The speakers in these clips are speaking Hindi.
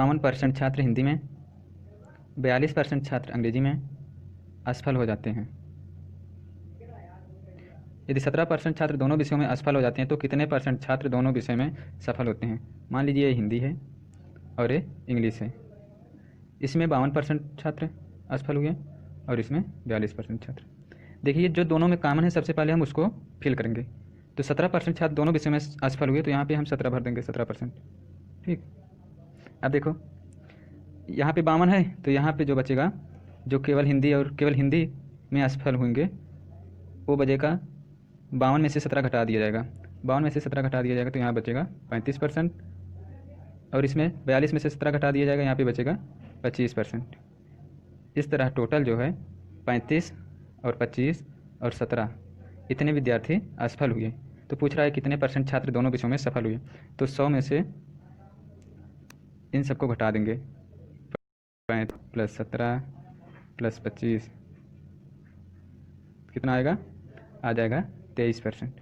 52% छात्र हिंदी में, 42% छात्र अंग्रेजी में असफल हो जाते हैं। यदि 17% छात्र दोनों विषयों में असफल हो जाते हैं तो कितने परसेंट छात्र दोनों विषय में सफल होते हैं? मान लीजिए ये हिंदी है और ये इंग्लिश है। इसमें 52% छात्र असफल हुए और इसमें 42% छात्र। देखिए जो दोनों में कॉमन है सबसे पहले हम उसको फिल करेंगे। तो 17% छात्र दोनों विषय में असफल हुए तो यहाँ पे हम 17 भर देंगे, 17%। ठीक, अब देखो यहाँ पे 52 है तो यहाँ पे जो बचेगा, जो केवल हिंदी में असफल होंगे वो बचेगा 52 में से 17 घटा दिया जाएगा। 52 में से 17 घटा दिया जाएगा तो यहाँ बचेगा 35%, और इसमें 42 में से 17 घटा दिया जाएगा, यहाँ पे बचेगा 25%। इस तरह टोटल जो है 35 और 25 और 17 इतने विद्यार्थी असफल हुए। तो पूछ रहा है कितने परसेंट छात्र दोनों विषयों में सफल हुए। तो 100 में से इन सबको घटा देंगे, 35 प्लस 17 प्लस 25 कितना आएगा? आ जाएगा 23%।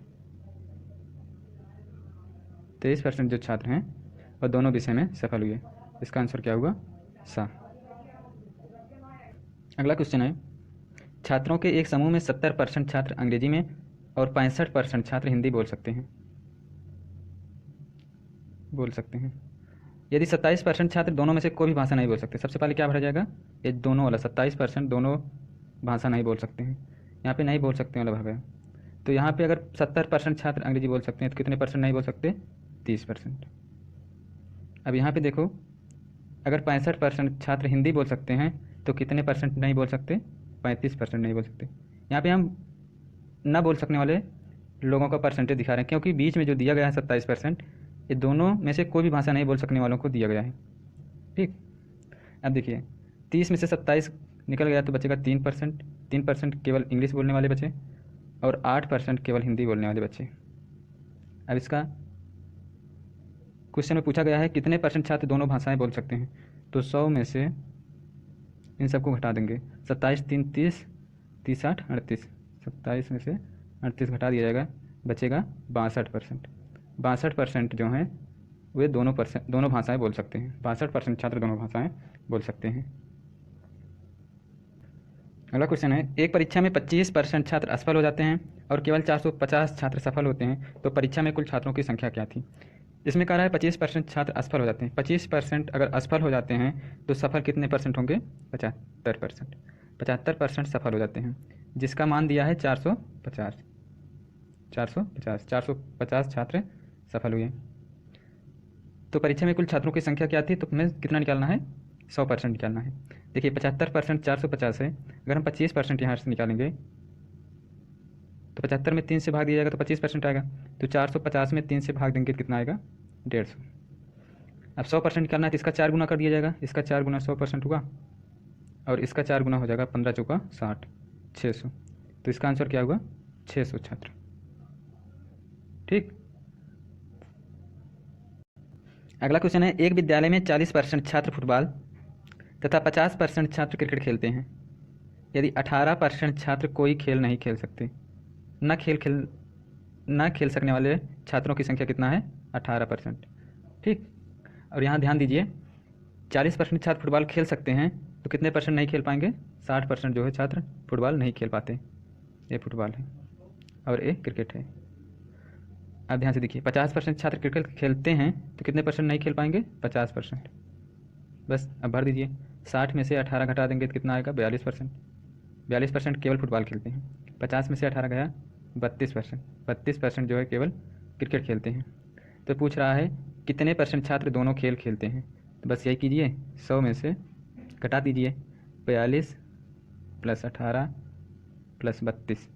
23% जो छात्र हैं और दोनों विषय में सफल हुए। इसका आंसर क्या होगा? सा। अगला क्वेश्चन है, छात्रों के एक समूह में 70% छात्र अंग्रेजी में और 65% छात्र हिंदी बोल सकते हैं। यदि 27% छात्र दोनों में से कोई भी भाषा नहीं बोल सकते, सबसे पहले क्या भरा जाएगा? ये दोनों वाला 27% दोनों भाषा नहीं बोल सकते हैं, यहाँ पे नहीं बोल सकते वाला भर गया। तो यहाँ पे अगर 70% छात्र अंग्रेजी बोल सकते हैं तो कितने परसेंट नहीं बोल सकते? 30%। अब यहाँ पे देखो, अगर 65% छात्र हिंदी बोल सकते हैं तो कितने परसेंट नहीं बोल सकते? 35% नहीं बोल सकते। यहाँ पे हम ना बोल सकने वाले लोगों का परसेंटेज दिखा रहे हैं, क्योंकि बीच में जो दिया गया है 27%, ये दोनों में से कोई भी भाषा नहीं बोल सकने वालों को दिया गया है। ठीक, अब देखिए 30 में से 27 निकल गया तो बचेगा 3%। 3% केवल इंग्लिश बोलने वाले बचे और 8% केवल हिंदी बोलने वाले बचे। अब इसका क्वेश्चन में पूछा गया है कितने परसेंट छात्र दोनों भाषाएं बोल सकते हैं। तो 100 में से इन सबको घटा देंगे, 27 3 30, 30 8 38, 27 में से 38 घटा दिया जाएगा, बचेगा 62%। 62% जो हैं वे दोनों भाषाएं बोल सकते हैं। 62% छात्र दोनों भाषाएं बोल सकते हैं। अगला क्वेश्चन है, एक परीक्षा में 25% छात्र असफल हो जाते हैं और केवल 450 छात्र सफल होते हैं, तो परीक्षा में कुल छात्रों की संख्या क्या थी? इसमें कह रहा है 25% छात्र असफल हो जाते हैं। 25% अगर असफल हो जाते हैं तो सफल कितने परसेंट होंगे? 75%। 75% सफल हो जाते हैं, जिसका मान दिया है 450। 450 छात्र सफल हुए। तो परीक्षा में कुल छात्रों की संख्या क्या थी? तो हमें कितना निकालना है? 100% निकालना है। देखिए 75% 450 है, अगर हम 25% यहाँ से निकालेंगे तो 75 में 3 से भाग दिया जाएगा तो 25% आएगा। तो 450 में 3 से भाग देंगे तो कितना आएगा? 150। अब 100% निकालना है तो इसका 4 गुना कर दिया जाएगा, इसका 4 गुना 100% हुआ और इसका 4 गुना हो जाएगा 15 चौका 60, 600। तो इसका आंसर क्या होगा? 600 छात्र। ठीक, अगला क्वेश्चन है, एक विद्यालय में 40% छात्र फुटबॉल तथा 50% छात्र क्रिकेट खेलते हैं। यदि 18% छात्र कोई खेल नहीं खेल सकते, न खेल सकने वाले छात्रों की संख्या कितना है? 18%। ठीक, और यहाँ ध्यान दीजिए 40% छात्र फुटबॉल खेल सकते हैं तो कितने परसेंट नहीं खेल पाएंगे? 60% जो है छात्र फुटबॉल नहीं खेल पाते। ये फुटबॉल है और ये क्रिकेट है। अब ध्यान से देखिए 50% छात्र क्रिकेट खेलते हैं तो कितने परसेंट नहीं खेल पाएंगे? 50%। बस अब भर दीजिए, 60 में से 18 घटा देंगे तो कितना आएगा? 42%। 42% केवल फुटबॉल खेलते हैं। 50 में से 18 गया 32%। 32% जो है केवल क्रिकेट खेलते हैं। तो पूछ रहा है कितने परसेंट छात्र दोनों खेल खेलते हैं। तो बस यही कीजिए, 100 में से घटा दीजिए, 42 प्लस 18 प्लस 32,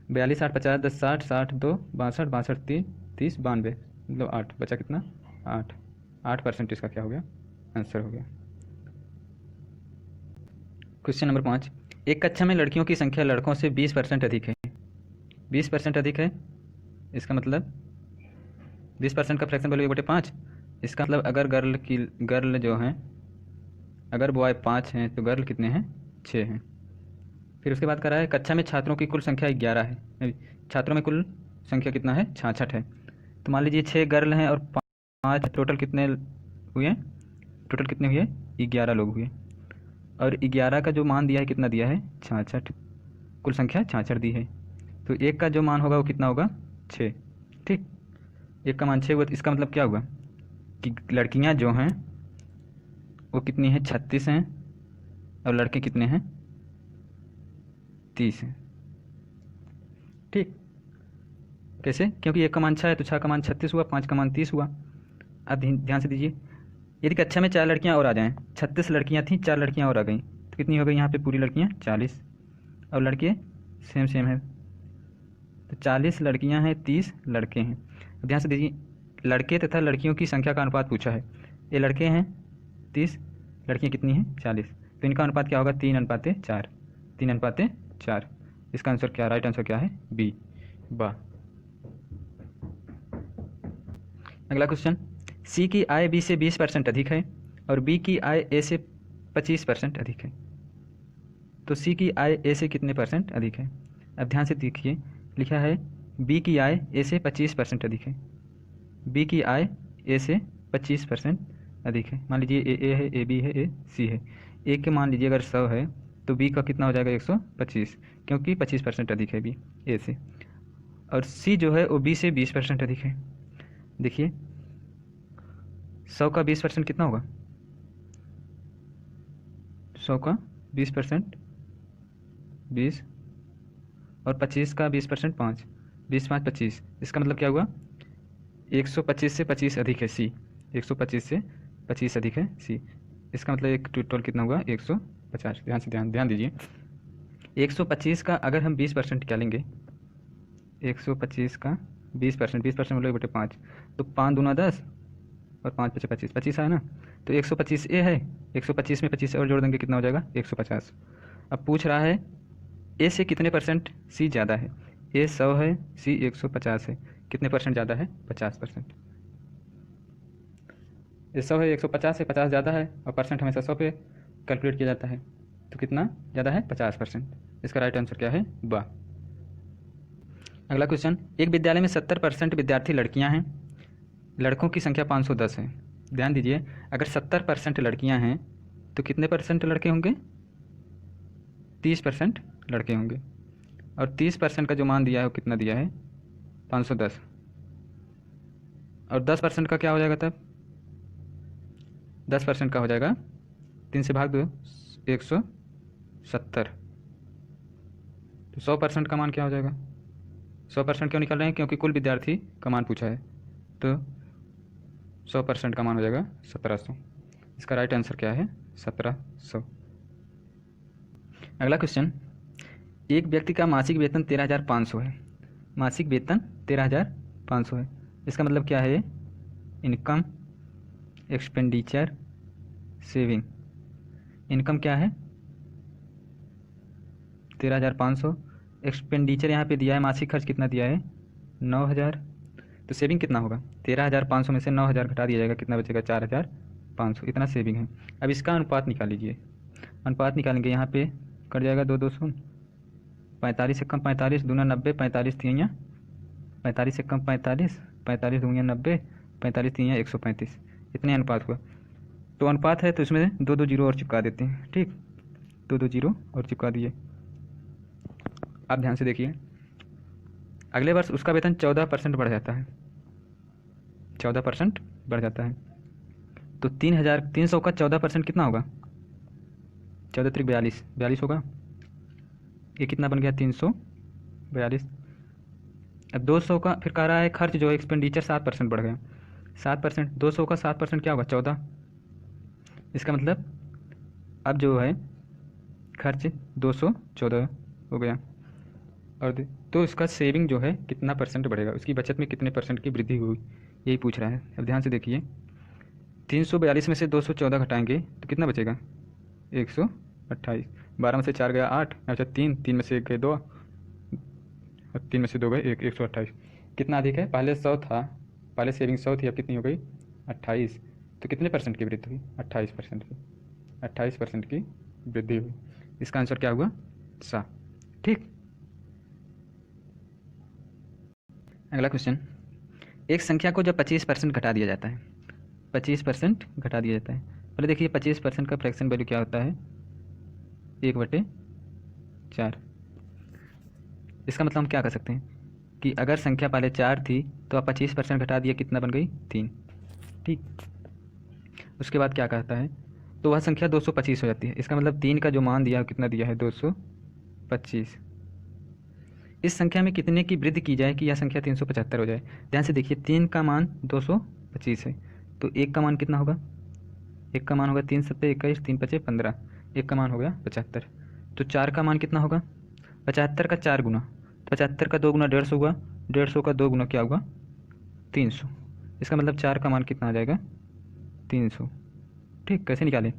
42 8 50 10 60 60 2 62 62 3 30 92, मतलब 8 बचा कितना? 8% इसका क्या हो गया? आंसर हो गया। क्वेश्चन नंबर 5, एक कक्षा में लड़कियों की संख्या लड़कों से 20% अधिक है। 20% अधिक है, इसका मतलब 20% का फ्रैक्शन वैल्यू 1/5। इसका मतलब अगर गर्ल जो हैं, अगर बॉय 5 हैं तो गर्ल कितने हैं? 6 हैं। फिर उसके बाद कह रहा है कक्षा में छात्रों की कुल संख्या 11 है। छात्रों में कुल संख्या कितना है? 66 है। तो मान लीजिए 6 गर्ल हैं और 5, टोटल कितने हुए? टोटल कितने हुए? 11 लोग हुए। और 11 का जो मान दिया है कितना दिया है? 66। कुल संख्या 66 दी है। तो एक का जो मान होगा वो कितना होगा? 6। ठीक, एक का मान 6 हुआ, तो इसका मतलब क्या हुआ कि लड़कियां जो हैं वो कितनी हैं? 36 हैं। और लड़के कितने हैं? 30 हैं। ठीक, कैसे? क्योंकि एक का मान 6 है तो 6 का मान 36 हुआ, 5 का मान 30 हुआ। अब ध्यान से दीजिए, यदि कक्षा में 4 लड़कियां और आ जाएं, 36 लड़कियां थीं, 4 लड़कियां और आ गई तो कितनी हो गई यहाँ पे पूरी लड़कियां? 40। और लड़के सेम सेम है, तो 40 लड़कियां हैं, 30 लड़के हैं। अब ध्यान से दीजिए, लड़के तथा लड़कियों की संख्या का अनुपात पूछा है। ये लड़के हैं 30, लड़कियां कितनी हैं? 40। तो इनका अनुपात क्या होगा? 3:4। 3:4। इसका आंसर क्या? राइट आंसर क्या है? बी, वाह। अगला क्वेश्चन, सी की आय बी से 20% अधिक है और बी की आय ए से 25% अधिक है, तो सी की आय ए से कितने परसेंट अधिक है? अब ध्यान से देखिए, लिखा है बी की आय ए से 25% अधिक है। बी की आय ए से 25% अधिक है। मान लीजिए ए है, ए बी है, ए सी है। ए के मान लीजिए अगर 100 है तो बी का कितना हो जाएगा? 125, क्योंकि 25% अधिक है बी ए से। और सी जो है वो बी से 20% अधिक है। देखिए 100 का 20% कितना होगा? 100 का 20%, 20, और 25 का 20% 5, 20 5 25। इसका मतलब क्या हुआ? 125 से 25 अधिक है सी। 125 से 25 अधिक है सी। इसका मतलब एक टोटल कितना हुआ? 150। ध्यान दीजिए, 125 का अगर हम 20% क्या लेंगे? 125 का 20%, 20% बोलोगे बेटे 5, तो 5 दूना 10 और 5 पचे 25, 25 आया ना। तो 125 ए है, 125 में 25 और जोड़ देंगे कितना हो जाएगा? 150। अब पूछ रहा है ए से कितने परसेंट सी ज़्यादा है? ए 100 है, सी 150 है, कितने परसेंट ज़्यादा है? 50%। ए 100 है, 150 है, 50 ज़्यादा है, और परसेंट हमेशा 100 पे कैलकुलेट किया जाता है, तो कितना ज़्यादा है? 50%। इसका राइट आंसर क्या है? बा। अगला क्वेश्चन, एक विद्यालय में 70% विद्यार्थी लड़कियां हैं, लड़कों की संख्या 510 है। ध्यान दीजिए, अगर 70% लड़कियां हैं तो कितने परसेंट लड़के होंगे? 30% लड़के होंगे। और 30% का जो मान दिया है वो कितना दिया है? 510। और 10% का क्या हो जाएगा तब? 10% का हो जाएगा 3 से भाग दो, 170। तो 100% का मान क्या हो जाएगा? 100% क्यों निकाल रहे हैं? क्योंकि कुल विद्यार्थी का मान पूछा है, तो 100% का मान हो जाएगा 1700। इसका राइट आंसर क्या है? 1700। अगला क्वेश्चन, एक व्यक्ति का मासिक वेतन 13,500 है। मासिक वेतन 13,500 है। इसका मतलब क्या है? Income, expenditure, saving. इनकम क्या है? 13,500। एक्सपेंडिचर यहाँ पे दिया है, मासिक खर्च कितना दिया है? 9,000। तो सेविंग कितना होगा? 13,500 में से 9,000 घटा दिया जाएगा, कितना बचेगा? 4,500। इतना सेविंग है। अब इसका अनुपात निकाल लीजिए। अनुपात निकालेंगे, यहाँ पे कट जाएगा 2 2 शून्य, 45 से कम 45, दूना 90, 45 तियाँ 45 से कम 45, 45 दूनिया 90, 45 तियाँ 135। इतने अनुपात हुआ। तो अनुपात है तो इसमें 2 2 जीरो और चिपका देते हैं। ठीक, 2 2 जीरो और चिपका दिए। आप ध्यान से देखिए, अगले वर्ष उसका वेतन 14% बढ़ जाता है। 14% बढ़ जाता है, तो 3,300 का 14% कितना होगा? 14 त्रिक 42, 42 होगा। ये कितना बन गया? 342। अब 200 का फिर कह रहा है खर्च जो है एक्सपेंडिचर 7% बढ़ गया। 7%, 200 का 7% क्या होगा? 14। इसका मतलब अब जो है खर्च 214 हो गया। और तो इसका सेविंग जो है कितना परसेंट बढ़ेगा? उसकी बचत में कितने परसेंट की वृद्धि हुई, यही पूछ रहा है। अब ध्यान से देखिए, 342 में से 214 घटाएंगे तो कितना बचेगा? 128। 12 में से 4 गया 8, अच्छा 3, 3 में से 1 गए 2, और 3 में से 2 गए 1, 128। कितना अधिक है? पहले 100 था, पहले सेविंग 100 थी, अब कितनी हो गई? 28। तो कितने परसेंट की वृद्धि हुई? 28% की। 28% की वृद्धि हुई। इसका आंसर क्या हुआ? सा। ठीक, अगला क्वेश्चन, एक संख्या को जब 25% घटा दिया जाता है 25% घटा दिया जाता है। पहले देखिए 25% का फ्रैक्शन वैल्यू क्या होता है, 1/4। इसका मतलब हम क्या कर सकते हैं कि अगर संख्या पहले 4 थी तो आप 25% घटा दिया, कितना बन गई, 3। ठीक, उसके बाद क्या कहता है, तो वह संख्या 225 हो जाती है। इसका मतलब 3 का जो मान दिया है कितना दिया है, 225। इस संख्या में कितने की वृद्धि की जाए कि यह संख्या 375 हो जाए। ध्यान से देखिए, 3 का मान 225 है, तो 1 का मान कितना होगा, 1 का मान होगा 3 सत्ते 21, 3 पचे 15, 1 का मान हो गया 75। तो 4 का मान कितना होगा, 75 का 4 गुना, 75 का 2 गुना 150 हुआ, 150 का 2 गुना क्या हुआ, 300। इसका मतलब 4 का मान कितना आ जाएगा, 300। ठीक, कैसे निकालें,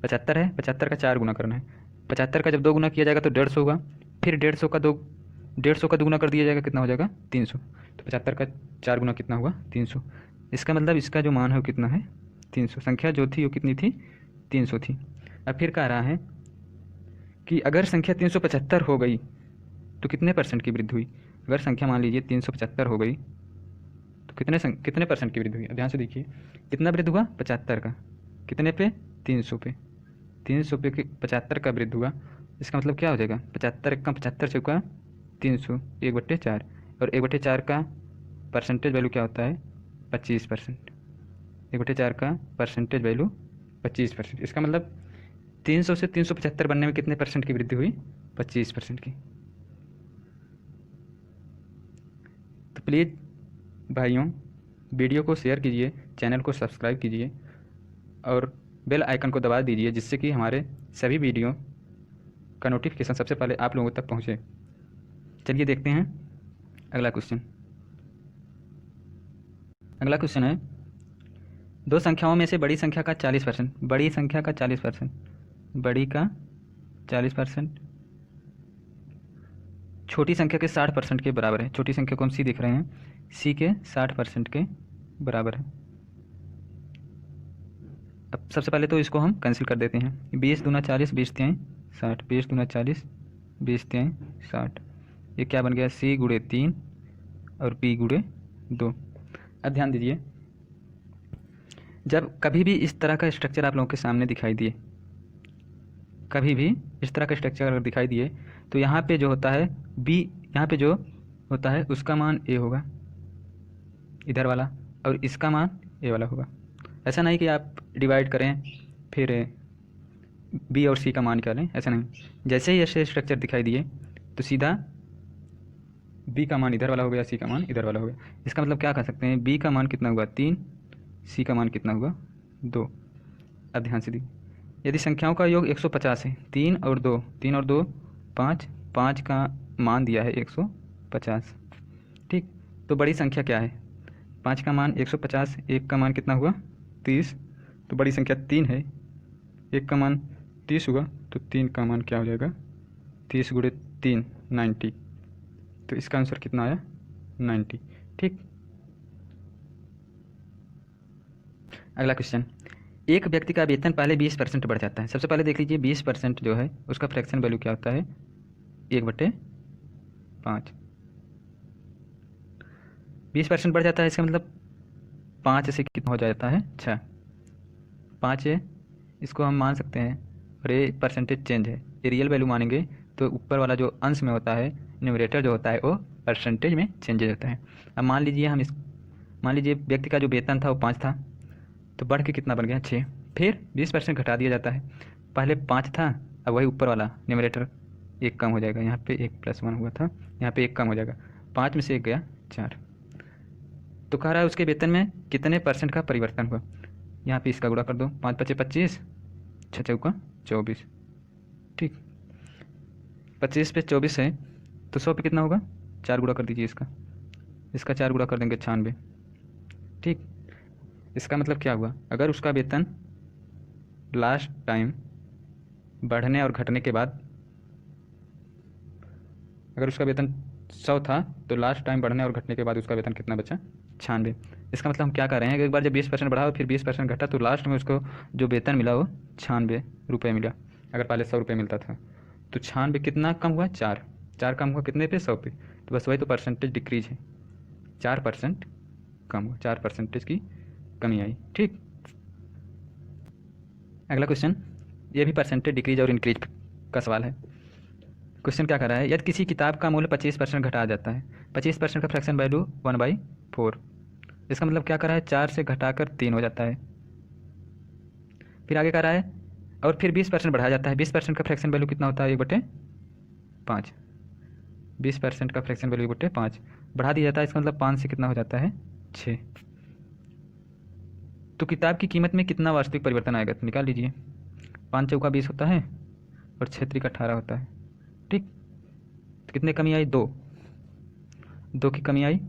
75 है, 75 का 4 गुना करना है, 75 का जब 2 गुना किया जाएगा तो 150 होगा, फिर 150 का 2 गुना कर दिया जाएगा, कितना हो जाएगा, 300। तो 75 का 4 गुना कितना हुआ, 300। इसका मतलब इसका जो मान है वो कितना है, 300। संख्या जो थी वो कितनी थी, 300 थी। अब फिर कह रहा है कि अगर संख्या 375 हो गई तो कितने परसेंट की वृद्धि हुई। अगर संख्या मान लीजिए 375 हो गई तो कितने परसेंट की वृद्धि हुई। ध्यान से देखिए, कितना वृद्धि हुआ, 75 का, कितने पे, 300 पे, 300 पे 75 का वृद्धि हुआ। इसका मतलब क्या हो जाएगा, 75 का 75 चौका 300, 1/4। और 1/4 का परसेंटेज वैल्यू क्या होता है, 25%। 1/4 का परसेंटेज वैल्यू 25%। इसका मतलब 300 से 375 बनने में कितने परसेंट की वृद्धि हुई, 25% की। तो प्लीज़ भाइयों, वीडियो को शेयर कीजिए, चैनल को सब्सक्राइब कीजिए और बेल आइकन को दबा दीजिए, जिससे कि हमारे सभी वीडियो का नोटिफिकेशन सबसे पहले आप लोगों तक पहुंचे। चलिए देखते हैं अगला क्वेश्चन। अगला क्वेश्चन है, दो संख्याओं में से बड़ी संख्या का 40%, बड़ी संख्या का 40%, बड़ी का 40% छोटी संख्या के 60% के बराबर है। छोटी संख्या को हम सी देख रहे हैं, सी के 60% के बराबर है। अब सबसे पहले तो इसको हम कैंसिल कर देते हैं। 20 दूना 40, 20 तिहाई 60, 20 दूना 40, 20 तिहाई 60। ये क्या बन गया, सी गुणे 3 और पी गुणे 2। अब ध्यान दीजिए, जब कभी भी इस तरह का स्ट्रक्चर आप लोगों के सामने दिखाई दिए, कभी भी इस तरह का स्ट्रक्चर अगर दिखाई दिए, तो यहाँ पे जो होता है बी, यहाँ पे जो होता है उसका मान ए होगा, इधर वाला, और इसका मान ए वाला होगा। ऐसा नहीं कि आप डिवाइड करें फिर बी और सी का मान निकालें, ऐसा नहीं। जैसे ही ऐसे स्ट्रक्चर दिखाई दिए तो सीधा बी का मान इधर वाला हो गया, सी का मान इधर वाला हो गया। इसका मतलब क्या कह सकते हैं, बी का मान कितना हुआ, 3, सी का मान कितना हुआ, 2। अब ध्यान से देखिए, यदि संख्याओं का योग 150 है, 3 और 2, 3 और 2 5, 5 का मान दिया है 150। ठीक, तो बड़ी संख्या क्या है, 5 का मान 150, 1 का मान कितना हुआ, 30। तो बड़ी संख्या 3 है, 1 का मान 30 हुआ, तो 3 का मान क्या हो जाएगा, 30 गुणे 3, 90। तो इसका आंसर कितना आया, 90। ठीक, अगला क्वेश्चन, एक व्यक्ति का वेतन पहले 20% बढ़ जाता है। सबसे पहले देख लीजिए 20% जो है उसका फ्रैक्शन वैल्यू क्या होता है, 1/5। 20% बढ़ जाता है, इसका मतलब 5 से कितना हो जाता है, 6। 5 है, इसको हम मान सकते हैं, और ये परसेंटेज चेंज है, ये रियल वैल्यू मानेंगे तो ऊपर वाला जो अंश में होता है, न्यूमरेटर जो होता है वो परसेंटेज में चेंजेज होता है। अब मान लीजिए व्यक्ति का जो वेतन था वो 5 था, तो बढ़ के कितना बन गया, 6। फिर 20% घटा दिया जाता है, पहले 5 था, अब वही ऊपर वाला न्यूमरेटर 1 कम हो जाएगा, यहाँ पे 1 + 1 हुआ था, यहाँ पे 1 कम हो जाएगा, 5 में से 1 गया 4। तो कह रहा है उसके वेतन में कितने % का परिवर्तन हुआ। यहाँ पे इसका गुणा कर दो, 5 × 5 = 25, 6 × 4 = 24। ठीक, 25 पे 24 है तो 100 पे कितना होगा, 4 गुणा कर दीजिए इसका 4 गुणा कर देंगे 96। ठीक, इसका मतलब क्या हुआ, अगर उसका वेतन लास्ट टाइम बढ़ने और घटने के बाद, अगर उसका वेतन 100 था तो लास्ट टाइम बढ़ने और घटने के बाद उसका वेतन कितना बचा, 96। इसका मतलब हम क्या कर रहे हैं कि एक बार जब 20% बढ़ा फिर 20% घटा तो लास्ट में उसको जो वेतन मिला वो 96 रुपये मिला। अगर पहले 100 रुपये मिलता था तो 96 कितना कम हुआ, 4 कम हुआ कितने पे, 100 पे। तो बस वही तो परसेंटेज डिक्रीज है, 4% कम हुआ, 4% की कमी आई। ठीक, अगला क्वेश्चन, ये भी परसेंटेज डिक्रीज और इंक्रीज का सवाल है। क्वेश्चन क्या कर रहा है, यदि किसी किताब का मूल्य 25% घटा जाता है, 25% का फ्रैक्शन वैल्यू 1/4। इसका मतलब क्या कर रहा है, 4 से घटाकर 3 हो जाता है। फिर आगे कर रहा है और फिर 20% बढ़ाया जाता है, 20% का फ्रैक्शन वैल्यू कितना होता है, 1/5। 20% का फ्रैक्शन वैल्यू 1/5 बढ़ा दिया जाता है, इसका मतलब 5 से कितना हो जाता है, 6। तो किताब की कीमत में कितना वास्तविक परिवर्तन आएगा, तो निकाल लीजिए। 5 चौका 20 होता है और 6 त्रिक 18 होता है। ठीक, तो कितने कमी आई, 2 की कमी आई।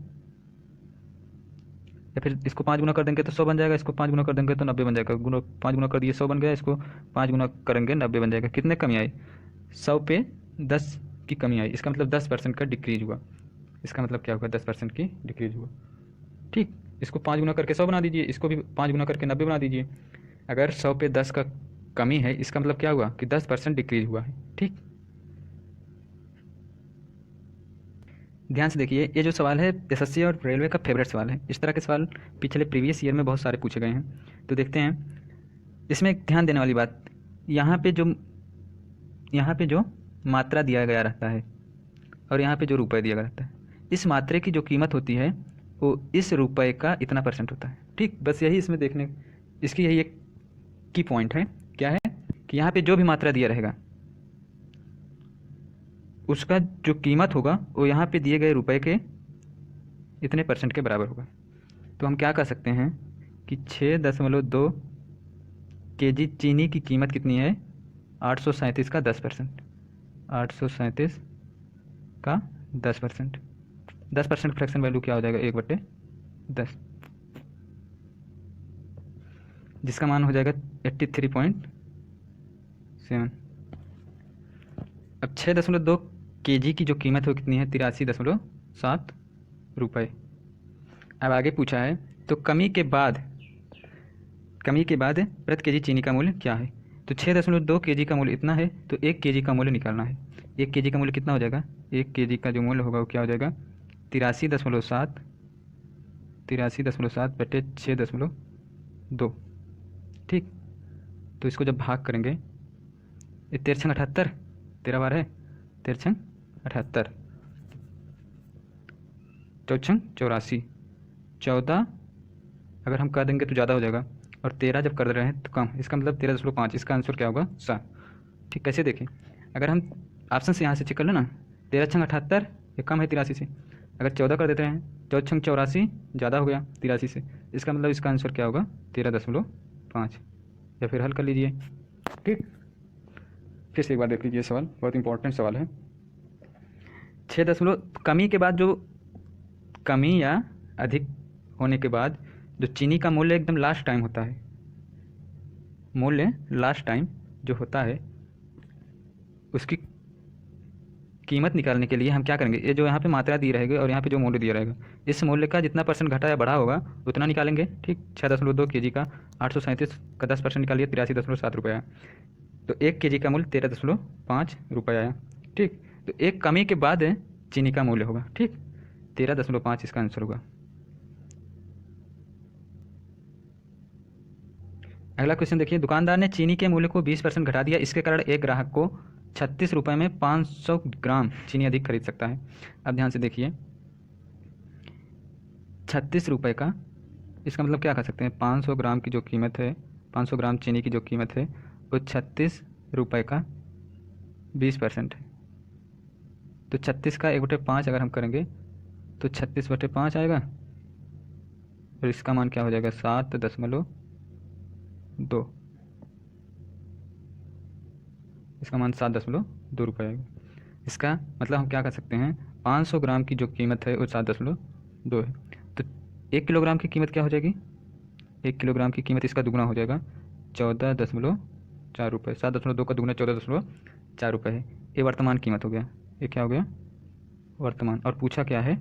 या फिर इसको 5 गुना कर देंगे तो 100 बन जाएगा, इसको 5 गुना कर देंगे तो 90 बन जाएगा। 5 गुना कर दिए 100 बन गया, इसको 5 गुना करेंगे 90 बन जाएगा। कितने कमी आई, 100 पे 10 की कमी आई। इसका मतलब 10% का डिक्रीज हुआ। इसका मतलब क्या हुआ, 10% की डिक्रीज हुआ। ठीक, इसको 5 गुना करके 100 बना दीजिए, इसको भी 5 गुना करके 90 बना दीजिए। अगर 100 पे 10 का कमी है, इसका मतलब क्या हुआ कि 10% डिक्रीज हुआ है। ठीक, ध्यान से देखिए, ये जो सवाल है एसएससी और रेलवे का फेवरेट सवाल है। इस तरह के सवाल पिछले प्रीवियस ईयर में बहुत सारे पूछे गए हैं। तो देखते हैं, इसमें एक ध्यान देने वाली बात, यहाँ पे जो मात्रा दिया गया रहता है और यहाँ पे जो रुपए दिया गया रहता है, इस मात्रे की जो कीमत होती है वो इस रुपए का इतना % होता है। ठीक, बस यही इसमें देखने, इसकी यही एक की पॉइंट है। क्या है कि यहाँ पे जो भी मात्रा दिया रहेगा उसका जो कीमत होगा वो यहाँ पे दिए गए रुपए के इतने % के बराबर होगा। तो हम क्या कर सकते हैं कि 6.2 kg चीनी की कीमत कितनी है, 837 का 10%। 837 का 10%, 10% फ्रैक्शन वैल्यू क्या हो जाएगा, 1/10, जिसका मान हो जाएगा 83.7। अब 6.2 kg की जो कीमत है वो कितनी है, 83.7 रुपये। अब आगे पूछा है, तो कमी के बाद प्रति केजी चीनी का मूल्य क्या है। तो 6.2 kg का मूल्य इतना है, तो 1 kg का मूल्य निकालना है। 1 kg का मूल्य कितना हो जाएगा, 1 kg का जो मूल्य होगा वो क्या हो जाएगा, 83.7 बटे 6.2। ठीक, तो इसको जब भाग करेंगे, ये 13 78, 13 बार है 13 78, 14 84, 14 अगर हम कर देंगे तो ज़्यादा हो जाएगा, और 13 जब कर रहे हैं तो कम। इसका मतलब 13.5, इसका आंसर क्या होगा, 7। ठीक, कैसे देखें, अगर हम ऑप्शन से यहाँ से चेक कर लो ना, 13 78 ये कम है 83 से। अगर 14 कर देते हैं, 14 84 ज़्यादा हो गया 83 से। इसका मतलब इसका आंसर क्या होगा, 13.5। या फिर हल कर लीजिए। ठीक, फिर से एक बार देख लीजिए, सवाल बहुत इंपॉर्टेंट सवाल है। 6 कमी के बाद, जो कमी या अधिक होने के बाद जो चीनी का मूल्य एकदम लास्ट टाइम होता है, मूल्य लास्ट टाइम जो होता है, उसकी कीमत निकालने के लिए हम क्या करेंगे, ये जो यहाँ पे मात्रा दी रहेगी और यहाँ पे जो मूल्य दिया रहेगा, इस मूल्य का जितना % घटा या बढ़ा होगा उतना निकालेंगे। ठीक, 6.2 kg का 837 का 10% निकालिए, 83.7 रुपये आया। तो 1 kg का मूल्य 13.5 रुपये आया। ठीक, तो एक कमी के बाद चीनी का मूल्य होगा। ठीक, 13.5 इसका आंसर होगा। अगला क्वेश्चन देखिए, दुकानदार ने चीनी के मूल्य को 20% घटा दिया, इसके कारण एक ग्राहक को 36 रुपये में 500 ग्राम चीनी अधिक खरीद सकता है। अब ध्यान से देखिए, 36 रुपये का, इसका मतलब क्या कर सकते हैं, 500 ग्राम की जो कीमत है, 500 ग्राम चीनी की जो कीमत है वो 36 रुपये का 20% है। तो 36 का 1/5 अगर हम करेंगे तो 36/5 आएगा, और इसका मान क्या हो जाएगा, 7.2। इसका मान 7.2 रुपये आएगा। इसका मतलब हम क्या कर सकते हैं, 500 ग्राम की जो कीमत है वो 7.2 है। तो 1 किलोग्राम की कीमत क्या हो जाएगी, 1 किलोग्राम की कीमत इसका दुगना हो जाएगा, 14.4 रुपये। 7.2 का दुगना 14.4 रुपये है। ये वर्तमान कीमत हो गया, ये क्या हो गया, वर्तमान। और पूछा क्या है,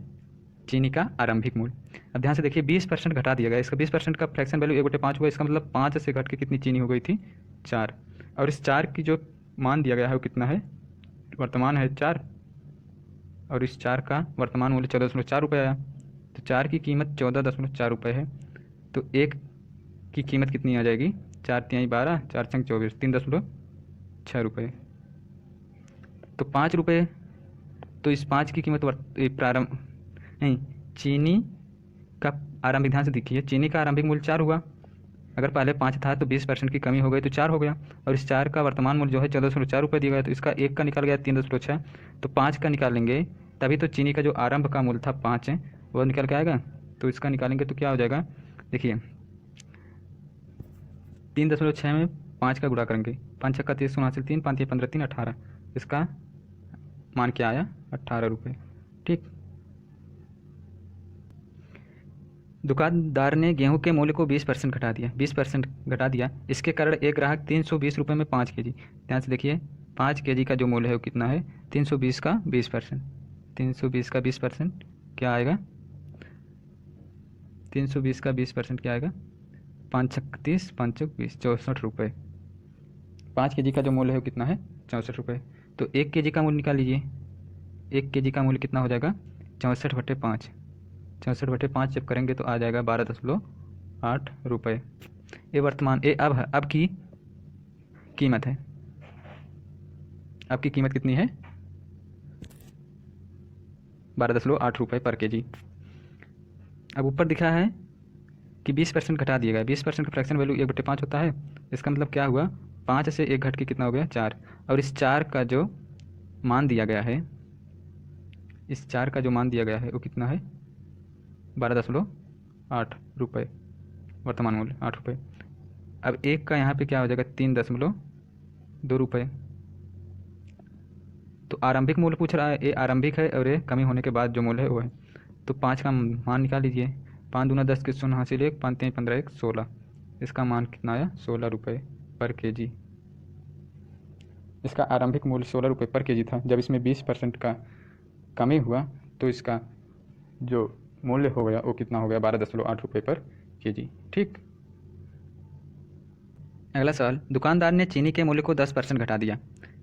चीनी का आरंभिक मूल्य। अब ध्यान से देखिए, 20% घटा दिया गया, इसका 20% का फ्रैक्शन वैल्यू 1/5 हुआ। इसका मतलब 5 से घट के कितनी चीनी हो गई थी, 4। और इस 4 की जो मान दिया गया है वो कितना है, वर्तमान है 4, और इस 4 का वर्तमान मूल्य 14.4 रुपये आया। तो 4 की कीमत 14.4 रुपये है, तो 1 की कीमत कितनी आ जाएगी, 4 तिहाई 12, 4 छंग 24, 3.6 रुपये। तो 5 रुपये, तो इस 5 की कीमत प्रारंभ नहीं, चीनी का आरंभिक, ध्यान से देखिए, चीनी का आरंभिक मूल्य 4 हुआ। अगर पहले 5 था तो 20% की कमी हो गई तो 4 हो गया, और इस 4 का वर्तमान मूल्य जो है 14.4 रुपये दिया गया, तो इसका एक का निकाल गया 3.6, तो 5 का निकालेंगे तभी तो चीनी का जो आरंभ का मूल्य था 5 है वो निकल के आएगा। तो इसका निकालेंगे तो क्या हो जाएगा, देखिए 3.6 में 5 का गुणा करेंगे, 5 छक्का 30, 3, 5 15, 3 18, इसका मान क्या आया 18 रुपये। ठीक, दुकानदार ने गेहूं के मूल्य को 20% घटा दिया, 20% घटा दिया, इसके कारण एक ग्राहक 320 रुपये में 5 केजी, ध्यान से देखिए 5 केजी का जो मूल्य है वो कितना है 320 का 20%, 320 का 20% क्या आएगा, 320 का 20% क्या आएगा, 5 छक्क 30, 5 चौक 20, 64 रुपये। 5 केजी का जो मूल्य है वो कितना है 64 रुपये। तो 1 केजी का मूल्य निकाल लीजिए, 1 केजी का मूल्य कितना हो जाएगा 64/5, 64/5 जब करेंगे तो आ जाएगा 12.8 रुपये। ये वर्तमान अब की कीमत है, अब की कीमत कितनी है 12.8 रुपये पर केजी। अब ऊपर दिखा है कि 20% घटा दिया गया, 20% का फ्रैक्शन वैल्यू 1/5 होता है, इसका मतलब क्या हुआ 5 से 1 घट के कितना हो गया 4, और इस 4 का जो मान दिया गया है, इस 4 का जो मान दिया गया है वो कितना है 12.8 रुपये, वर्तमान मूल्य 8 रुपये। अब 1 का यहाँ पे क्या हो जाएगा 3.2 रुपये। तो आरंभिक मूल्य पूछ रहा है, ये आरंभिक है और ये कमी होने के बाद जो मूल्य है वो है। तो 5 का मान निकाल लीजिए, 5 दूना 10 के 0 हासिल 1, 5 3 15 1 16, इसका मान कितना आया 16 रुपये पर केजी। इसका आरंभिक मूल्य 16 रुपये पर केजी था, जब इसमें 20% का कमी हुआ तो इसका जो मूल्य हो गया वो कितना हो गया 12.8 रुपये पर केजी। ठीक, अगला सवाल, दुकानदार ने चीनी के मूल्य को 10% घटा दिया,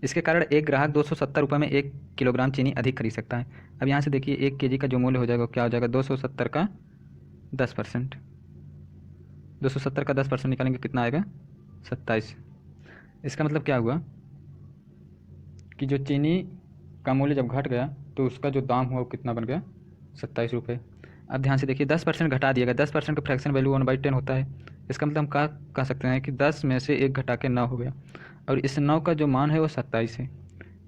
इसके कारण एक ग्राहक 270 रुपये में 1 किलोग्राम चीनी अधिक खरीद सकता है। अब यहाँ से देखिए 1 केजी का जो मूल्य हो जाएगा क्या हो जाएगा 270 का 10%, 270 का 10% निकालेंगे कितना आएगा 27। इसका मतलब क्या हुआ कि जो चीनी का मूल्य जब घट गया तो उसका जो दाम हुआ वो कितना बन गया 27 रुपये। अब ध्यान से देखिए 10% घटा दिया गया, 10% का फ्रैक्शन वैल्यू 1/10 होता है, इसका मतलब हम क्या कह सकते हैं कि 10 में से 1 घटा के 9 हो गया, और इस 9 का जो मान है वो 27 है।